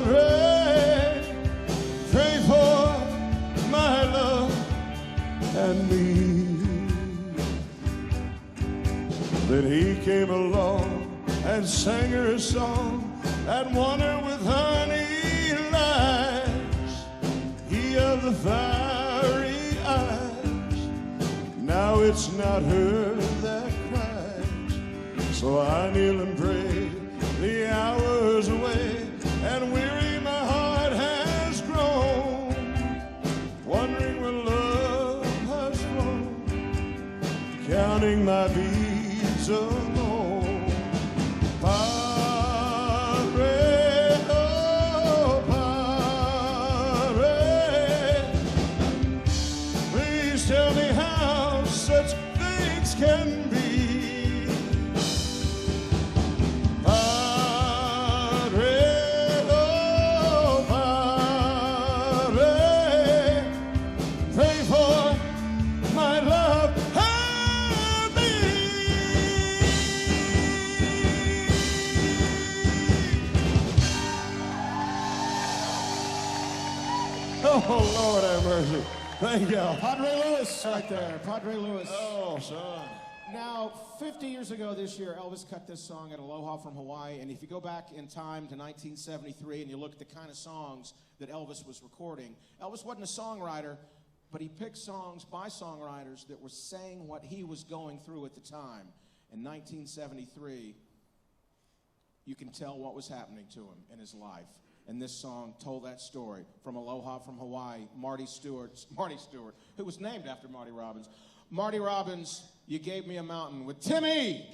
Padre, pray for my love and me. Then he came along and sang her a song and won her with honey lies. He of the fiery eyes, now it's not her that cries. So I kneel and pray the hours away, and weary my heart has grown, wondering where love has flown, counting my beads alone. Padre, oh Padre, please tell me how such things can be. Padre, oh Padre, pray for my love and me. Oh, Lord have mercy. Thank you. Padre Lewis right there. Padre Lewis. Oh, son. Now, 50 years ago this year, Elvis cut this song at Aloha from Hawaii. And if you go back in time to 1973 and you look at the kind of songs that Elvis was recording, Elvis wasn't a songwriter, but he picked songs by songwriters that were saying what he was going through at the time. In 1973, you can tell what was happening to him in his life. And this song told that story. From Aloha from Hawaii, Marty Stewart, who was named after Marty Robbins. Marty Robbins, You Gave Me a Mountain with Timmy.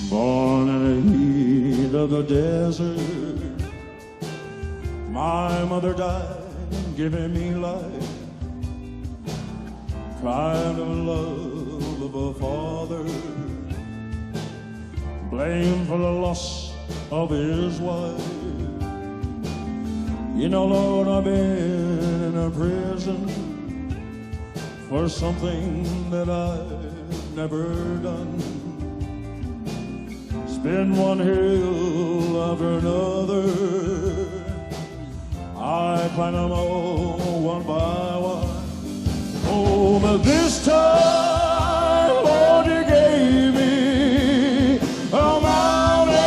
Born in the heat of the desert, my mother died, giving me life. Crying of love of a father, blame for the loss of his wife. You know, Lord, I've been in a prison for something that I've never done. Spin one hill after another, I climb them all one by one. Oh, but this time, Lord, you gave me a mountain.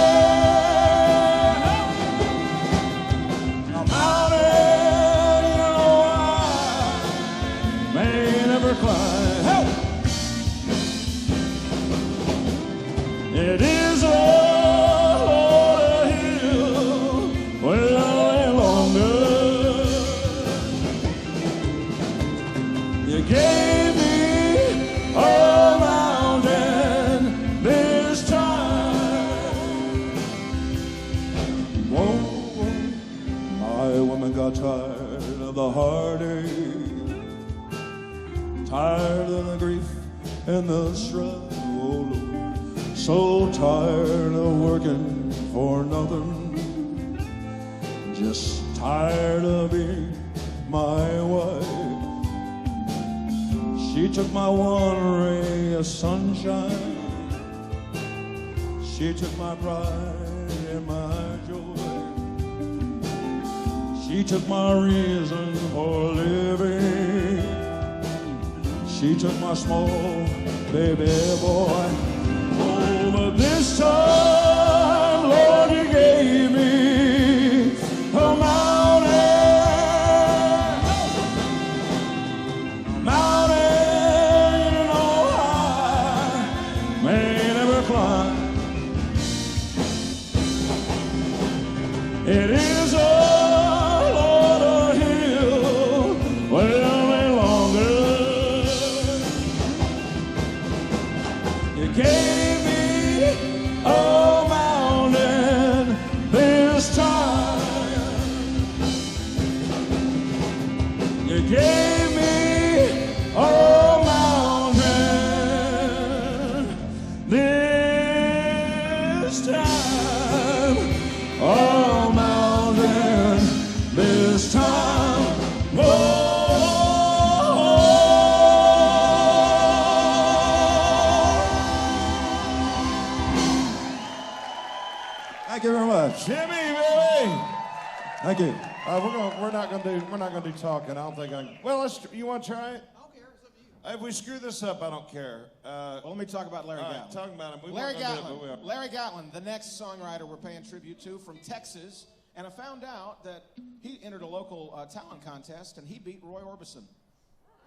A mountain, you know, I may never climb. Help! It is a hill well longer. You gave me a mountain this time. Whoa, my woman got tired of the heartache, tired of the grief and the strife. Oh, Lord, so tired of working for nothing, just tired of being my wife. She took my one ray of sunshine, she took my pride and my joy, she took my reason for living, she took my small baby boy. Oh, but this time, Lord, you gave me a mountain, a mountain, you know, high, It is all on a hill, well, any longer. You gave me a mountain this time. You gave me a mountain this time. A mountain this time. Oh. Thank you very much. Jimmy, baby. Thank you. We're not gonna do talking. I don't think I can. Well, you want to try it? I don't care. It's up to you. If we screw this up, I don't care. Well, let me talk about Larry All right, Gatlin. talk about him. We Larry weren't gonna do it, but we Gatlin. are. Larry Gatlin, the next songwriter we're paying tribute to from Texas. And I found out that he entered a local talent contest, and he beat Roy Orbison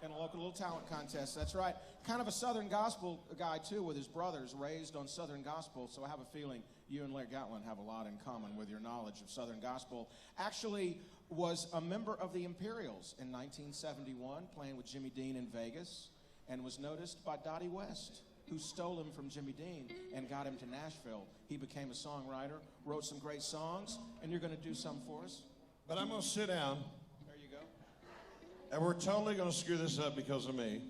in a local little talent contest. That's right. Kind of a Southern gospel guy, too, with his brothers, raised on Southern gospel. So I have a feeling you and Larry Gatlin have a lot in common with your knowledge of Southern gospel. Actually was a member of the Imperials in 1971, playing with Jimmy Dean in Vegas, and was noticed by Dottie West, who stole him from Jimmy Dean and got him to Nashville. He became a songwriter, wrote some great songs, and you're going to do some for us? But I'm gonna sit down, There you go. and we're totally gonna screw this up because of me.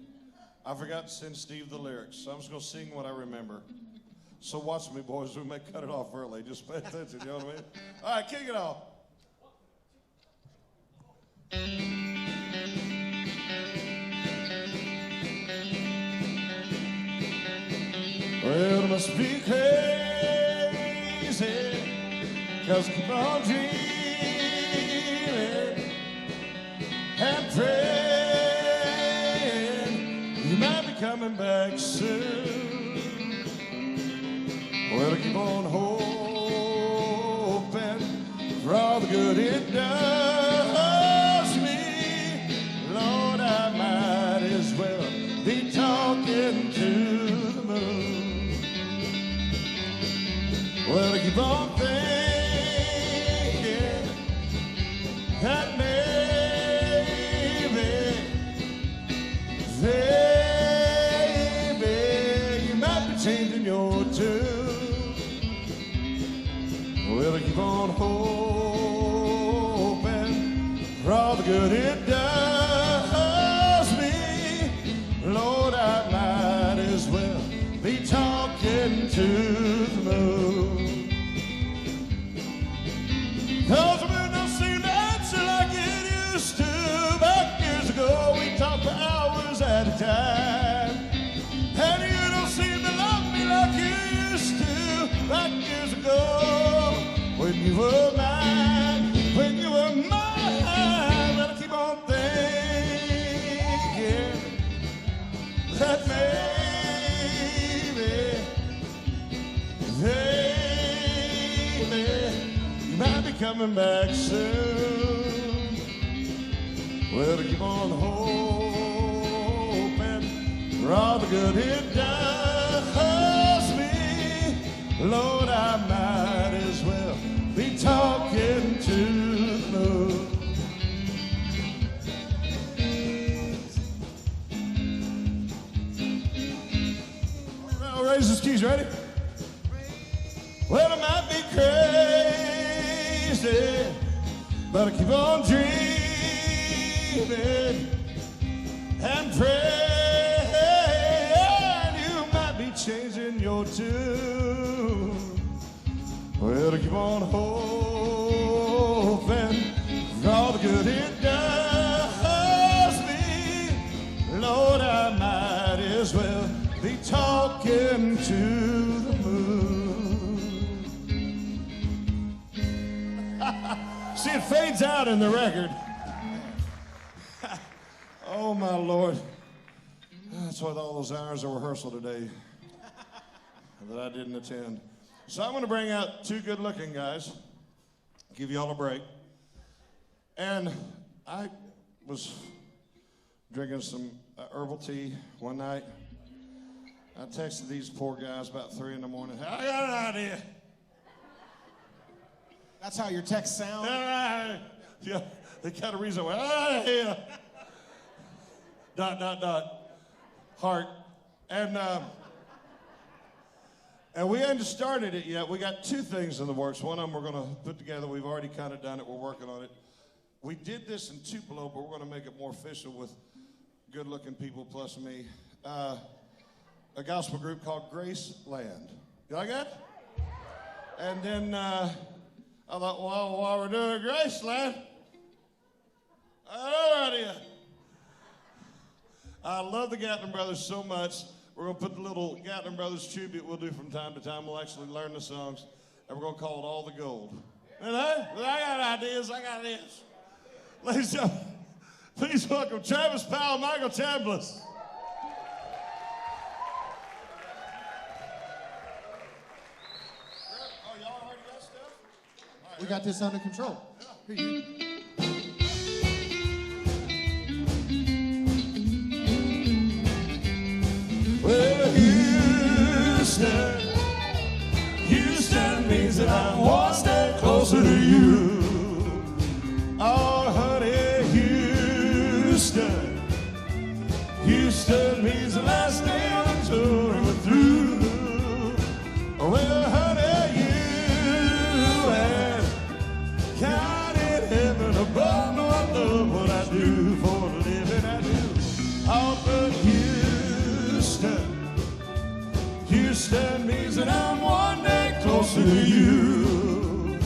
I forgot to send Steve the lyrics, so I'm just gonna sing what I remember. So watch me, boys. We may cut it off early. Just pay attention. You know what I mean? All right, kick it off. Well, it must be crazy, 'cause I keep on dreaming and praying you might be coming back soon. Well, I keep on hoping for all the good it does me. Lord, I might as well be talking to the moon. Well, I keep on thinking that maybe you might be changing your tune. Well, I keep on hoping for all the good it does me. Lord, I might as well be talking to the moon. 'Cause the moon don't seem to answer like it used to. Back years ago, we talked for hours at a time. And you don't seem to love me like you used to. Back years ago, when you were mine, when you were mine. But I keep on thinking that maybe you might be coming back soon. Well, I keep on hoping for all the good it does me. Lord, I might as well be talking to the moon. I'll raise those keys, ready? Well, I might be crazy, but I keep on dreaming and praying you might be changing your tune. Well, I keep on hoping for all the good it does me. Lord, I might as well be talking to the moon. See, it fades out in the record. Oh, my Lord. That's what all those hours of rehearsal today that I didn't attend. So I'm going to bring out two good-looking guys, give you all a break. And I was drinking some herbal tea one night. I texted these poor guys about 3 in the morning. I got an idea. That's how your texts sound? Yeah, they kind of reason why. Yeah. ... Heart. And we hadn't started it yet. We got two things in the works. One of them we're going to put together. We've already kind of done it. We're working on it. We did this in Tupelo, but we're going to make it more official with good-looking people plus me. A gospel group called Graceland. You like that? And then I thought, well, while we're doing Graceland, I love the Gatlin Brothers so much. We're going to put the little Gatlin Brothers tribute we'll do from time to time. We'll actually learn the songs, and we're going to call it All the Gold. And I got ideas. I got this. Ladies and gentlemen, please welcome Travis Powell, Michael Chambliss. Oh, y'all already got stuff? We got this under control. Here, you. Well, Houston means that I'm one step closer to you. Oh, honey, Houston means the last day until we're through. Well, honey, you and God in heaven above know I love what I do for the living I do. Oh, but Houston means that I'm one day closer to you.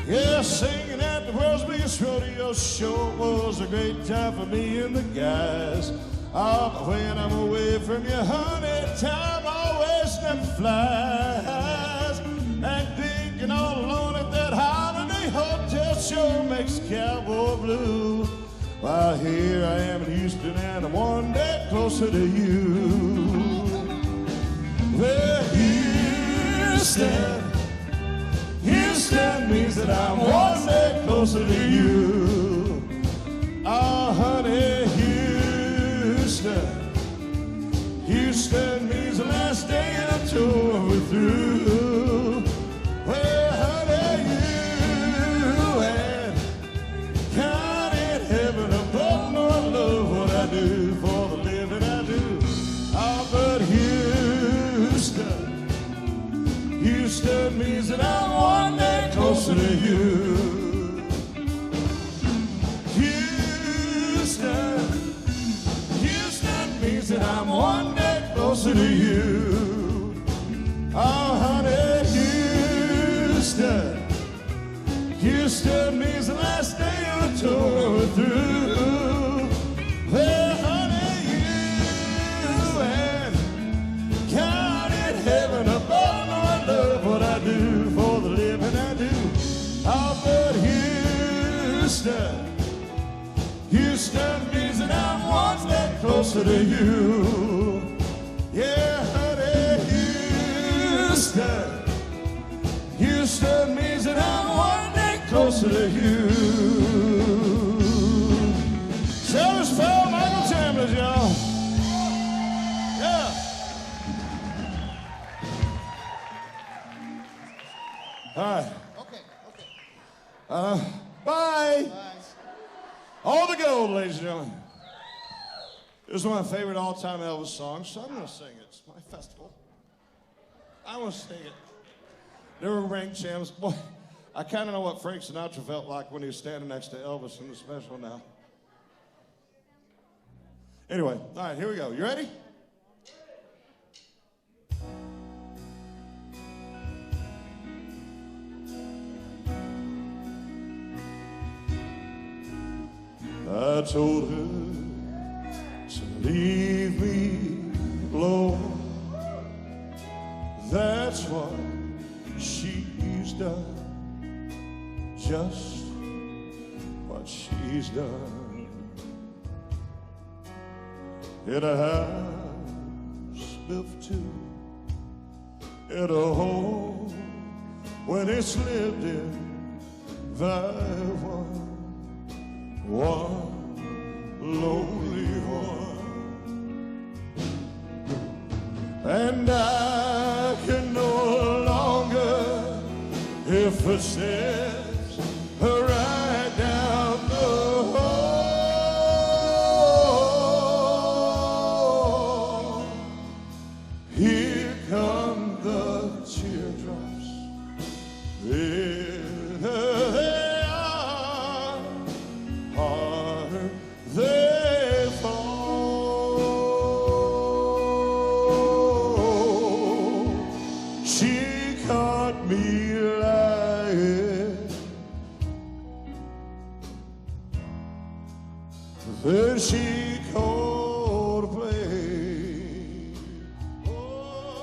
Yeah, singing at the world's biggest rodeo show was a great time for me and the guys. Oh, but when I'm away from you, honey, time always never flies. And thinking all alone at that holiday hotel sure makes cowboy blue. While here I am in Houston and I'm one day closer to you. Well, Houston means that I'm one day closer to you. Oh, honey, Houston means the last day until we're through. Well, honey, you and God in heaven above know I love what I do for the living I do. Oh, but Houston means that I'm one day closer to you. Houston means that I'm one day closer to you. Oh, honey, Houston means the last day until we're through. Well, honey, you and God in heaven above know I love what I do for the living I do. Oh, but Houston means that I'm one step closer to you. Yeah, honey, Houston means that I'm one day closer to you. Travis Powell, Michael Chambliss, y'all. Yeah. All right. Okay. Bye. All the gold, ladies and gentlemen. This is one of my favorite all-time Elvis songs, so I'm going to sing it. It's my festival. I'm going to sing it. Never ring Chambliss. Boy, I kind of know what Frank Sinatra felt like when he was standing next to Elvis in the special now. Anyway, all right, here we go. You ready? I told her to leave me alone. That's what she's done. Just what she's done. In a house built for two, in a home when it's lived in by one lonely one. And I can no longer Her footsteps are right down the hall. Here come the teardrops. There they are, harder they fall. She caught me lying. Then she called to play. Oh,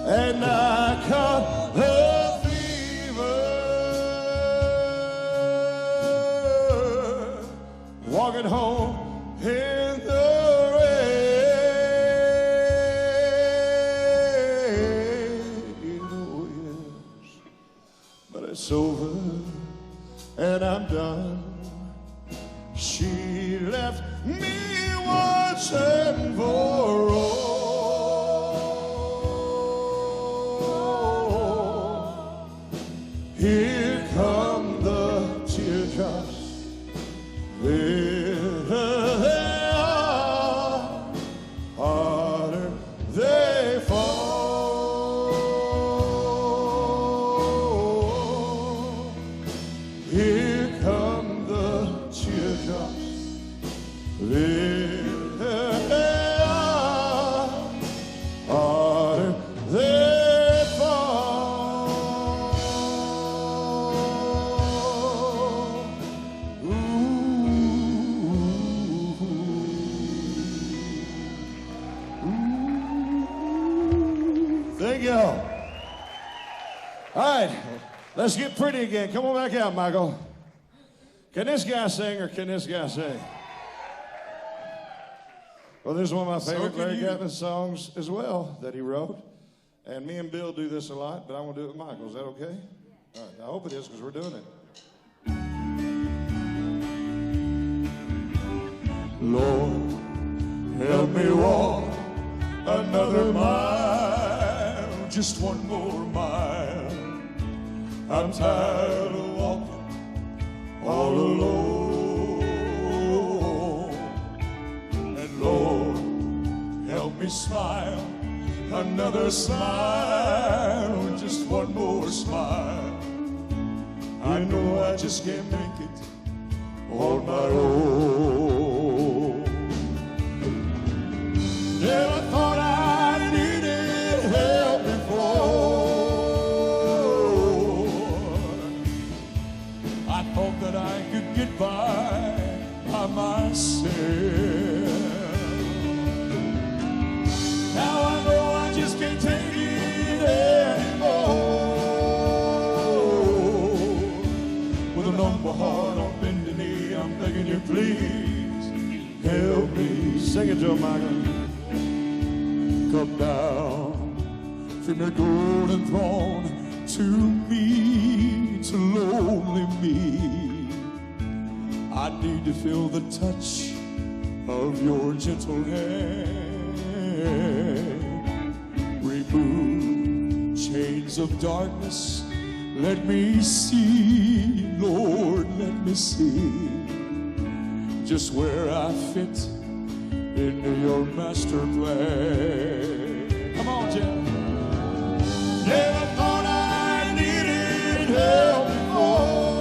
and I caught her fever. Walking home in the rain. Oh, yes. But it's over and I'm done. She left me once and for all. Here come the teardrops. There they are, harder they fall. Here come the teardrops. There they are, harder they fall. Thank y'all. All right, let's get pretty again. Come on back out, Michael. Can this guy sing or can this guy sing? Well, this is one of my favorite Larry Gatlin songs as well that he wrote. And me and Bill do this a lot, but I want to do it with Michael. Is that okay? All right, I hope it is because we're doing it. Lord, help me walk another mile, just one more mile. I'm tired of walking all alone. And Lord, help me smile, another smile, just one more smile. I know I just can't make it on my own. Never thought I needed help before. I thought that I could get by myself. Now I know I just can't take it anymore. With a number heart on bending knee, I'm begging you, please help me. Sing it, Joe Michael. Come down from your golden throne to me, to lonely me. I need to feel the touch of your gentle hand. Remove chains of darkness. Let me see, Lord, let me see just where I fit into your master plan. Come on, Jeff. Never thought I needed help before.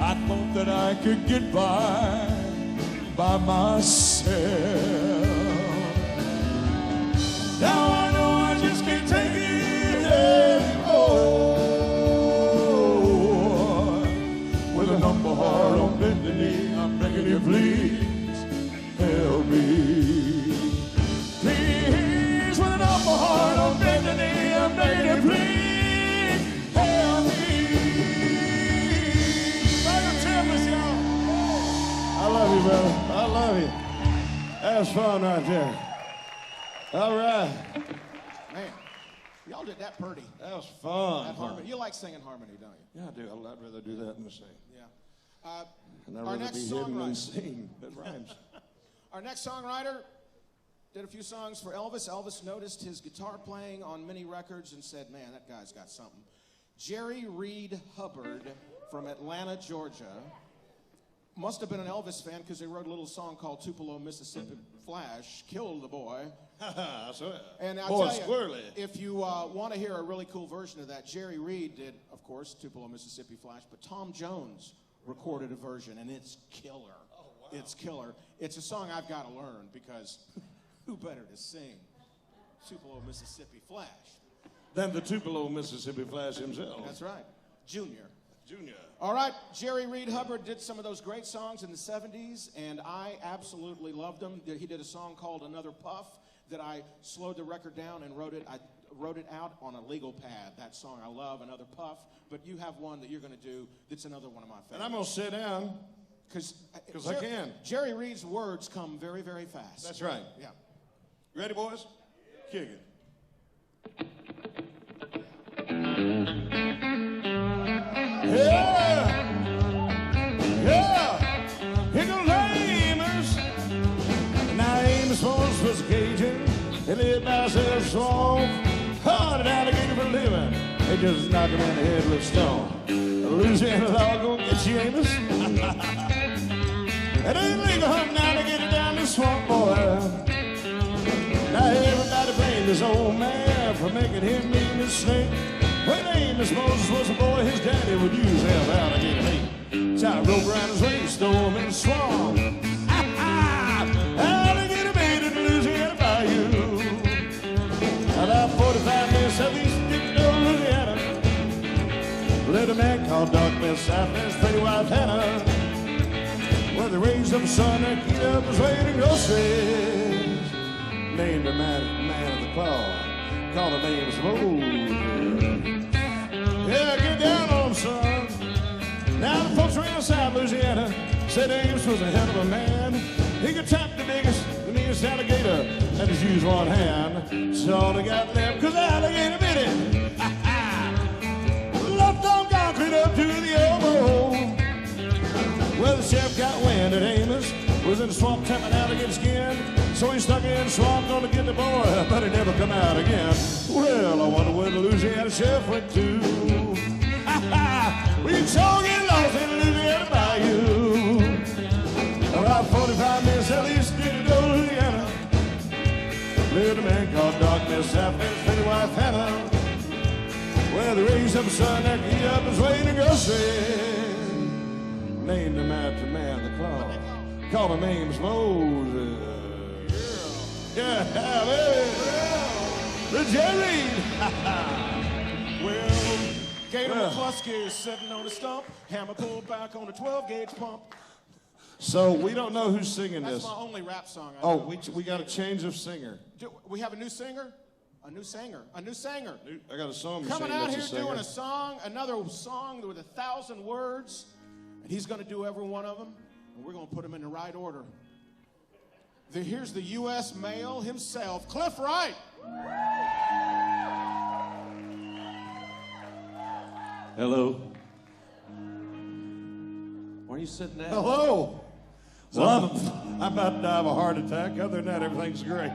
I thought that I could get by myself. Now I know I just can't take it anymore. With a humble heart on bended knee, I'm begging you, please help me. Please, with an humble heart on bended knee, I'm begging you, please help me. Michael Chambliss, y'all. I love you, brother. I love you. That was fun right there. All right. Man, y'all did that pretty. That was fun. That harmony. You like singing harmony, don't you? Yeah, I do. I'd rather do that than sing. Yeah. And I'd Our rather next be hidden than songwriter. seen. That rhymes. Our next songwriter Did a few songs for Elvis. Elvis noticed his guitar playing on many records and said, man, that guy's got something. Jerry Reed Hubbard from Atlanta, Georgia, must have been an Elvis fan because they wrote a little song called Tupelo, Mississippi Flash, Killed the Boy. And I'll tell you, squirrely. if you want to hear a really cool version of that, Jerry Reed did, of course, Tupelo, Mississippi Flash, but Tom Jones recorded a version, and it's killer. Oh, wow. It's killer. It's a song I've got to learn because who better to sing Tupelo, Mississippi Flash than the Tupelo, Mississippi Flash himself? That's right. Junior. All right, Jerry Reed Hubbard did some of those great songs in the 70s, and I absolutely loved them. He did a song called Another Puff that I slowed the record down and wrote it out on a legal pad. That song I love, Another Puff, but you have one that you're going to do that's another one of my favorites. And I'm going to sit down because I can. Jerry Reed's words come very, very fast. That's right. Yeah. Ready, boys? Kick it. Yeah! Here goes Amos. Now Amos was Cajun. He lived by himself strong. Hard alligator for a living. They just knock him in the head with a stone. Louisiana law gonna get you, Amos. It ain't legal hunting alligator down the swamp, boy. Now everybody blamed this old man for making him mean as snake. When Amos Moses was a boy, his daddy would use him alligator meat. Tie a rope around his waist, throw him in the swamp. Alligator meat in the Louisiana bayou. About 45 minutes of East Louisiana. Little man called Dark Miss South and his pretty wife Hannah. Where they raised up a son that kept up his way to groceries. Named the man of the claw. Called him Amos Moses. Yeah, get down on him, son. Now the folks around South Louisiana said Amos was a hell of a man. He could trap the biggest, the meanest alligator and just use one hand. So all they got left, cause alligator bit it. Left on concrete up to the elbow. Well, the sheriff got wind that Amos was in the swamp tapping alligator skin. So he stuck in the swamp gonna get the boy, but he never come out again. Well, I wonder where the Louisiana sheriff went to. We can sure get lost in the Louisiana bayou. About 45 minutes at least did go to Louisiana. Little man called Dark Miss South and his pretty wife Helen. Well, they raised up a son that could eat up his way to groceries. Named him after man the claw. Called him Amos Moses. Yeah, baby. The Jerry. Well, Gator McCluskey is sitting on a stump. Hammer pulled back on a 12-gauge pump. So we don't know who's singing That's this. my only rap song I know. We got a change of singer. We have a new singer? A new singer. I got a song machine Coming out that's here a doing a song, another song with 1,000 words. And he's going to do every one of them. And we're going to put them in the right order. Here's the U.S. male himself, Cliff Wright. Hello. Where are you sitting down? Hello. Well, I'm about to die of a heart attack. Other than that, everything's great.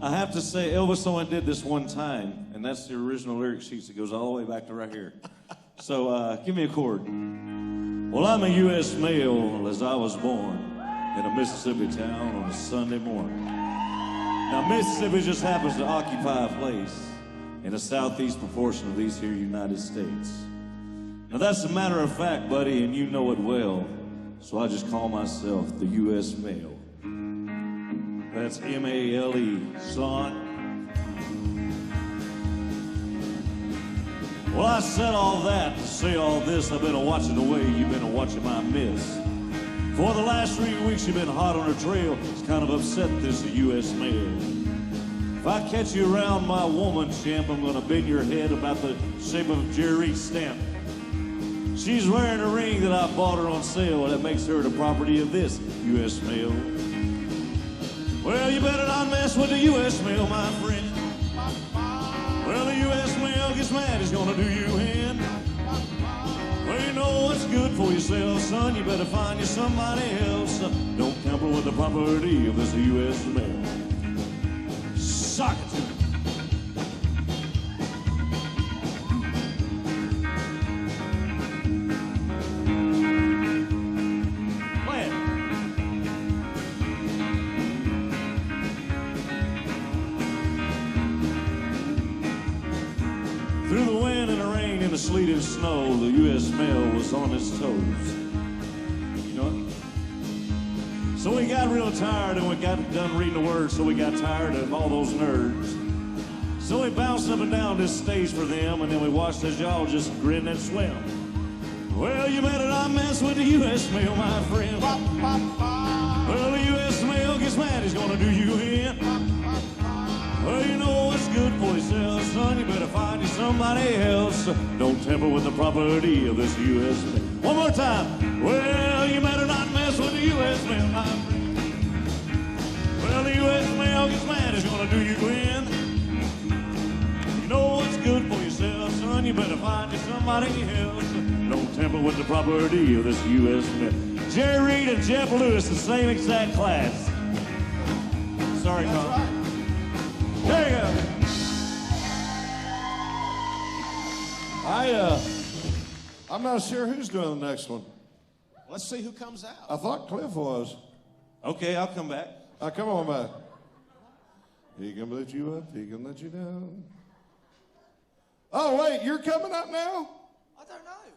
I have to say, Elvis only did this one time, and that's the original lyric sheet that goes all the way back to right here. So give me a chord. Well, I'm a U.S. male as I was born in a Mississippi town on a Sunday morning. Now, Mississippi just happens to occupy a place in the southeast proportion of these here United States. Now, that's a matter of fact, buddy, and you know it well, so I just call myself the U.S. male. That's M-A-L-E, son. Well, I said all that to say all this. I've been watching the way you've been watching my miss. For the last 3 weeks, you've been hot on her trail. It's kind of upset this U.S. male. If I catch you around my woman, champ, I'm gonna bend your head about the shape of Jerry's stamp. She's wearing a ring that I bought her on sale that makes her the property of this U.S. male. Well, you better not mess with the U.S. mail, my friend. Well, the U.S. mail gets mad, he's gonna do you in. Well, you know what's good for yourself, son. You better find you somebody else. Don't tamper with the property of this U.S. mail. sock it to me. Through the wind and the rain and the sleet and snow, the U.S. mail was on its toes. You know it? So we got real tired and we got done reading the words, so we got tired of all those nerds. So we bounced up and down this stage for them, and then we watched as y'all just grin and swim. Well, you better not mess with the U.S. mail, my friend. Well, the U.S. mail gets mad, he's gonna do you in. Well, you know what's good for yourself, son. You better find you somebody else. Don't tamper with the property of this U.S. mail. One more time. Well, you better not mess with the U.S. mail, my friend. Well, the U.S. mail gets mad, it's gonna do you in. You know what's good for yourself, son. You better find you somebody else. Don't tamper with the property of this U.S. mail. Jerry Reed and Jeff Lewis, the same exact class. Sorry, Con. There you go. I'm not sure who's doing the next one. Let's see who comes out. I thought Cliff was. Okay, I'll come back. Come on back. He can lift you up, he can let you down. Oh, wait, you're coming up now? I don't know.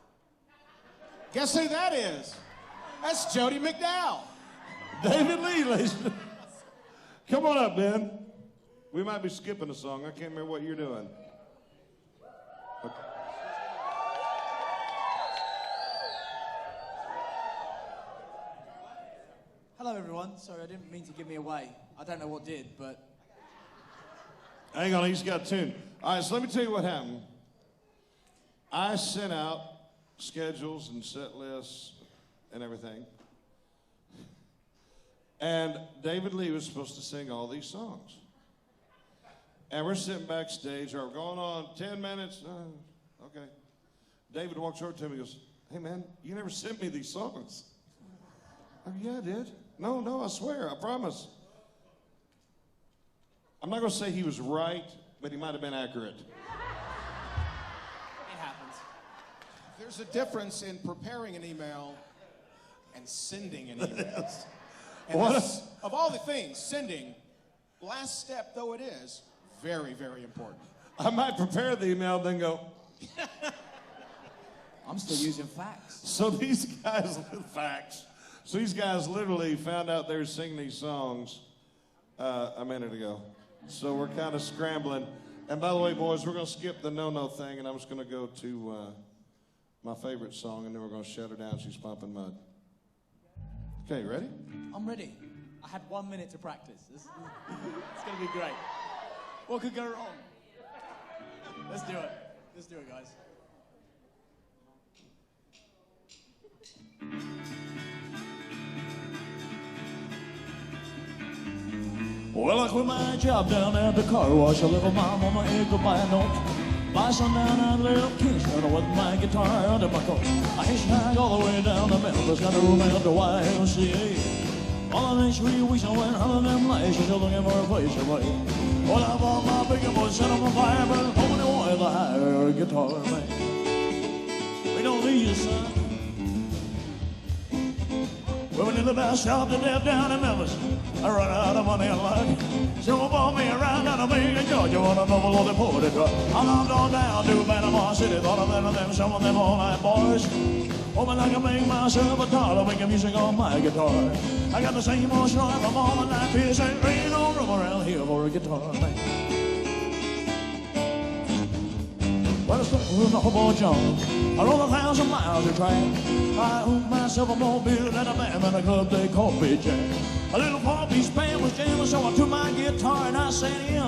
Guess who that is? That's Jody McDowell. David Lee, ladies. Come on up, Ben. We might be skipping a song. I can't remember what you're doing. Okay. Hello, everyone. Sorry, I didn't mean to give me away. I don't know what did, but... Hang on, he's got a tune. All right, so let me tell you what happened. I sent out schedules and set lists and everything. And David Lee was supposed to sing all these songs. And we're sitting backstage, or we're going on 10 minutes. Okay. David walks over to me and goes, hey, man, you never sent me these songs. Yeah, I did. No, I swear, I promise. I'm not going to say he was right, but he might have been accurate. It happens. There's a difference in preparing an email and sending an email. And this, of all the things, sending, last step though it is, very, very important. I might prepare the email, then go. I'm still using fax. So these guys, facts. So these guys literally found out they were singing these songs a minute ago. So we're kind of scrambling. And by the way, boys, we're going to skip the no-no thing, and I'm just going to go to my favorite song, and then we're going to shut her down. She's pumping mud. Okay, ready? I'm ready. I had 1 minute to practice. It's going to be great. What could go wrong? Let's do it. Let's do it, guys. Well, I quit my job down at the car wash. I left my mama a goodbye note. By sundown, I left Kingston with my guitar under my coat. I hitchhiked all the way down to Memphis, got a room at the YMCA. All the next 3 weeks, I went hunting them lights, just looking for a place to play. Well, I bought my big boy, set up a fire, but hoping they wanted to hire a guitar man. We don't need you, son. We went to the best shop to death down in Memphis. I run out of money and luck. So bought me around down to Macon, Georgia, on a novel on the porter truck. I knocked on down to Panama City, thought of them, some of them all-night boys. Hoping I can make myself a dollar, making music on my guitar. I got the same old story from all the night peers, ain't really no room around here for a guitar man. Well, I started with a hobo John. I rode 1,000 miles of track. I owned myself a mobile and a band in a club they called Big Jack. A little 4-piece band was jamming, so I took my guitar and I sat in.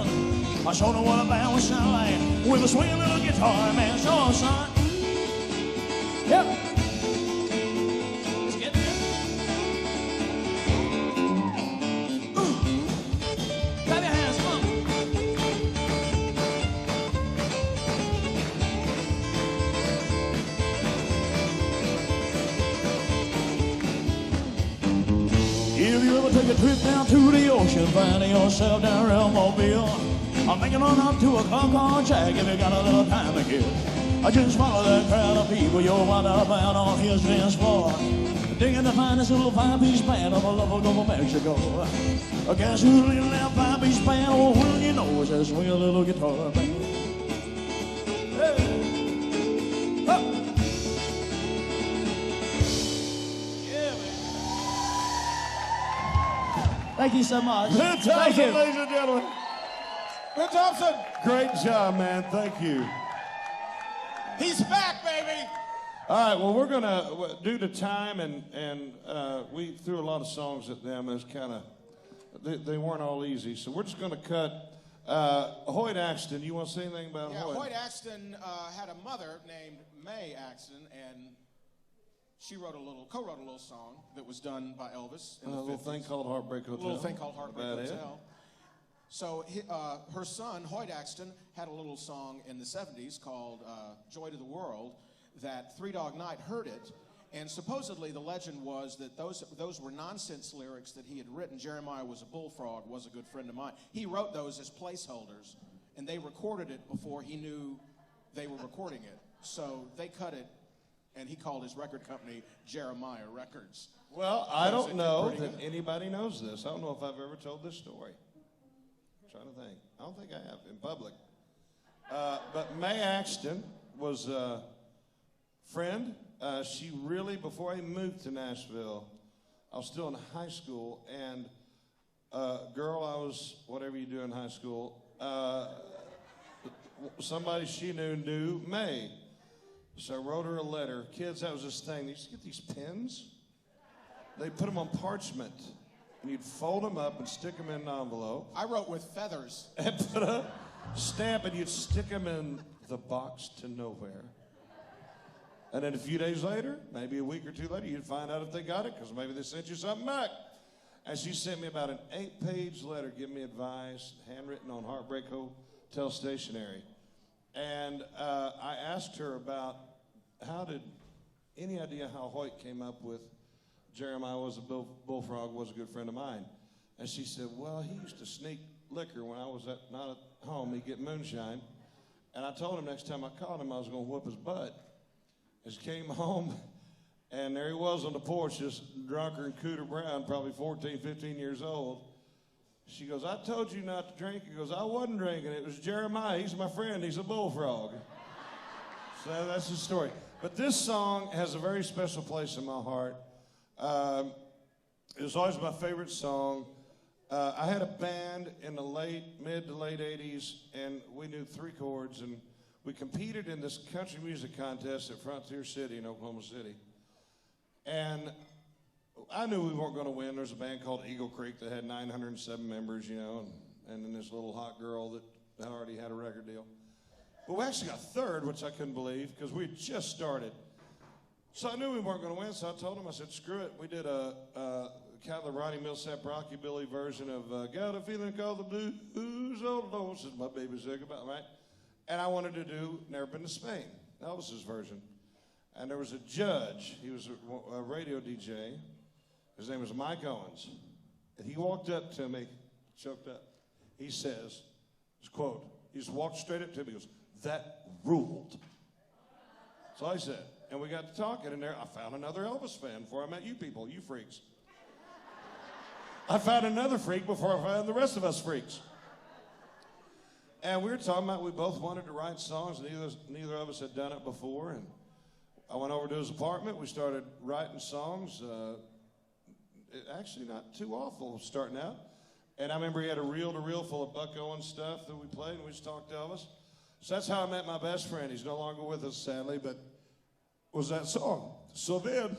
I showed them what a band would sound like with a swinging little guitar, man. So, son. Yep. Let's get there. Clap your hands, come on. If you ever take a trip down to the ocean, finding yourself down around Mobile, I'm making on up to a Concord Jack if you got a little time to kill. I just follow that crowd of people, you'll wind up out on his dance floor. Digging the finest little five-piece band of a lover over Mexico. Guess who's in that five-piece band? Oh, well, you know, it's that swing a little guitar band. Hey. Oh. Yeah, man. Thank you so much. Bill Thank you. Thompson, ladies and gentlemen. Bill Thompson, Great job, man. Thank you. he's back, baby. All right, well, we're going to, due to time, and we threw a lot of songs at them. It's kind of, they weren't all easy. So we're just going to cut Hoyt Axton. You want to say anything about Hoyt? Hoyt Axton had a mother named May Axton, and she co-wrote a little song that was done by Elvis in the 50s. A little thing called Heartbreak Hotel. A little thing called Heartbreak About Hotel. So her son, Hoyt Axton, had a little song in the 70s called Joy to the World that Three Dog Night heard it. And supposedly the legend was that those were nonsense lyrics that he had written. Jeremiah was a bullfrog, was a good friend of mine. He wrote those as placeholders, and they recorded it before he knew they were recording it. So they cut it, and he called his record company Jeremiah Records. Well, I don't know that anybody knows this. I don't know if I've ever told this story. I'm trying to think. I don't think I have in public. But May Axton was a friend. She really, before I moved to Nashville, I was still in high school, and girl, I was, whatever you do in high school, somebody she knew May. So I wrote her a letter. Kids, that was this thing. They used to get these pens. They put them on parchment, and you'd fold them up and stick them in an envelope. I wrote with feathers. And put a stamp, and you'd stick them in the box to nowhere. And then a few days later, maybe a week or two later, you'd find out if they got it, because maybe they sent you something back. And she sent me about an 8-page letter giving me advice, handwritten on Heartbreak Hotel stationery. And I asked her about any idea how Hoyt came up with Jeremiah was a bullfrog, was a good friend of mine. And she said, well, he used to sneak liquor when I was not at home. He'd get moonshine. And I told him next time I called him I was going to whoop his butt. And she came home, and there he was on the porch, just drunker than Cooter Brown, probably 14, 15 years old. She goes, I told you not to drink. He goes, I wasn't drinking. It was Jeremiah. He's my friend. He's a bullfrog. So that's the story. But this song has a very special place in my heart. It was always my favorite song. I had a band in the mid to late 80s, and we knew 3 chords, and we competed in this country music contest at Frontier City in Oklahoma City. And I knew we weren't going to win. There's a band called Eagle Creek that had 907 members, you know, and then this little hot girl that already had a record deal. But we actually got 3rd, which I couldn't believe, because we had just started. So I knew we weren't going to win, so I told him, I said, screw it. We did a kind of the Ronnie Millsap rockabilly version of Got a Feeling Called the Blues, oh Lord, this is my baby sick about, right? And I wanted to do Never Been to Spain, Elvis's version. And there was a judge. He was a radio DJ. His name was Mike Owens. And he walked up to me, choked up. He says, his quote, he just walked straight up to me. He goes, that ruled. So I said, and we got to talking in there. I found another Elvis fan before I met you people, you freaks. I found another freak before I found the rest of us freaks. And we were talking about we both wanted to write songs. Neither of us had done it before. And I went over to his apartment. We started writing songs. Actually not too awful starting out. And I remember he had a reel-to-reel full of Buck Owens stuff that we played, and we just talked to Elvis. So that's how I met my best friend. He's no longer with us, sadly, but was that song. So then,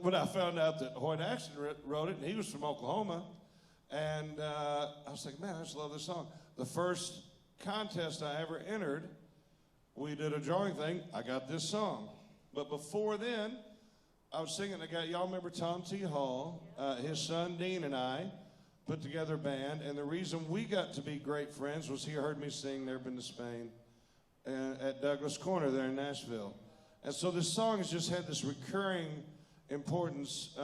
when I found out that Hoyt Axton wrote it, and he was from Oklahoma, and I was like, man, I just love this song. The first contest I ever entered, we did a drawing thing. I got this song. But before then, I was singing a guy, y'all remember Tom T. Hall? His son, Dean, and I put together a band, and the reason we got to be great friends was he heard me sing Never Been to Spain at Douglas Corner there in Nashville. And so this song has just had this recurring importance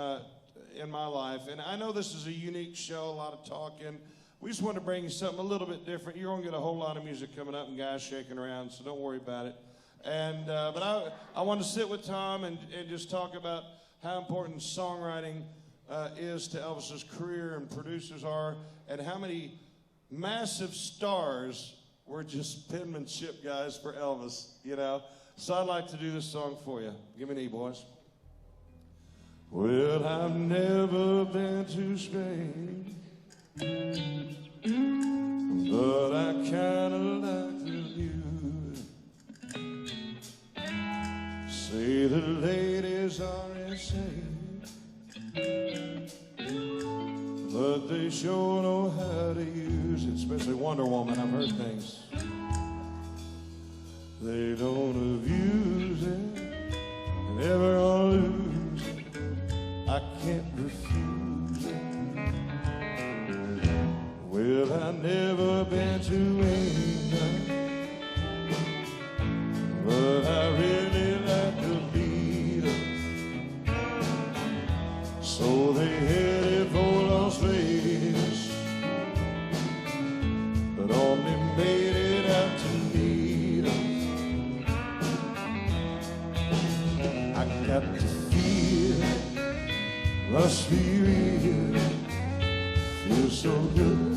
in my life. And I know this is a unique show, a lot of talking, We just want to bring you something a little bit different. You're going to get a whole lot of music coming up and guys shaking around, so don't worry about it. And but I want to sit with Tom and just talk about how important songwriting is to Elvis's career and producers are, and how many massive stars were just penmanship guys for Elvis, you know. So I'd like to do this song for you. Give me an E, boys. Well, I've never been to Spain, but I kind of like the view. Say the ladies are insane, but they sure know how to use it, especially Wonder Woman. I've heard things. They don't abuse it, never gonna lose it. I can't refuse it. Well, I've never been to England, but I really like the Beatles. So they headed for Las Vegas, but only made it out to meet us. I got to feel, must be real, feels so good.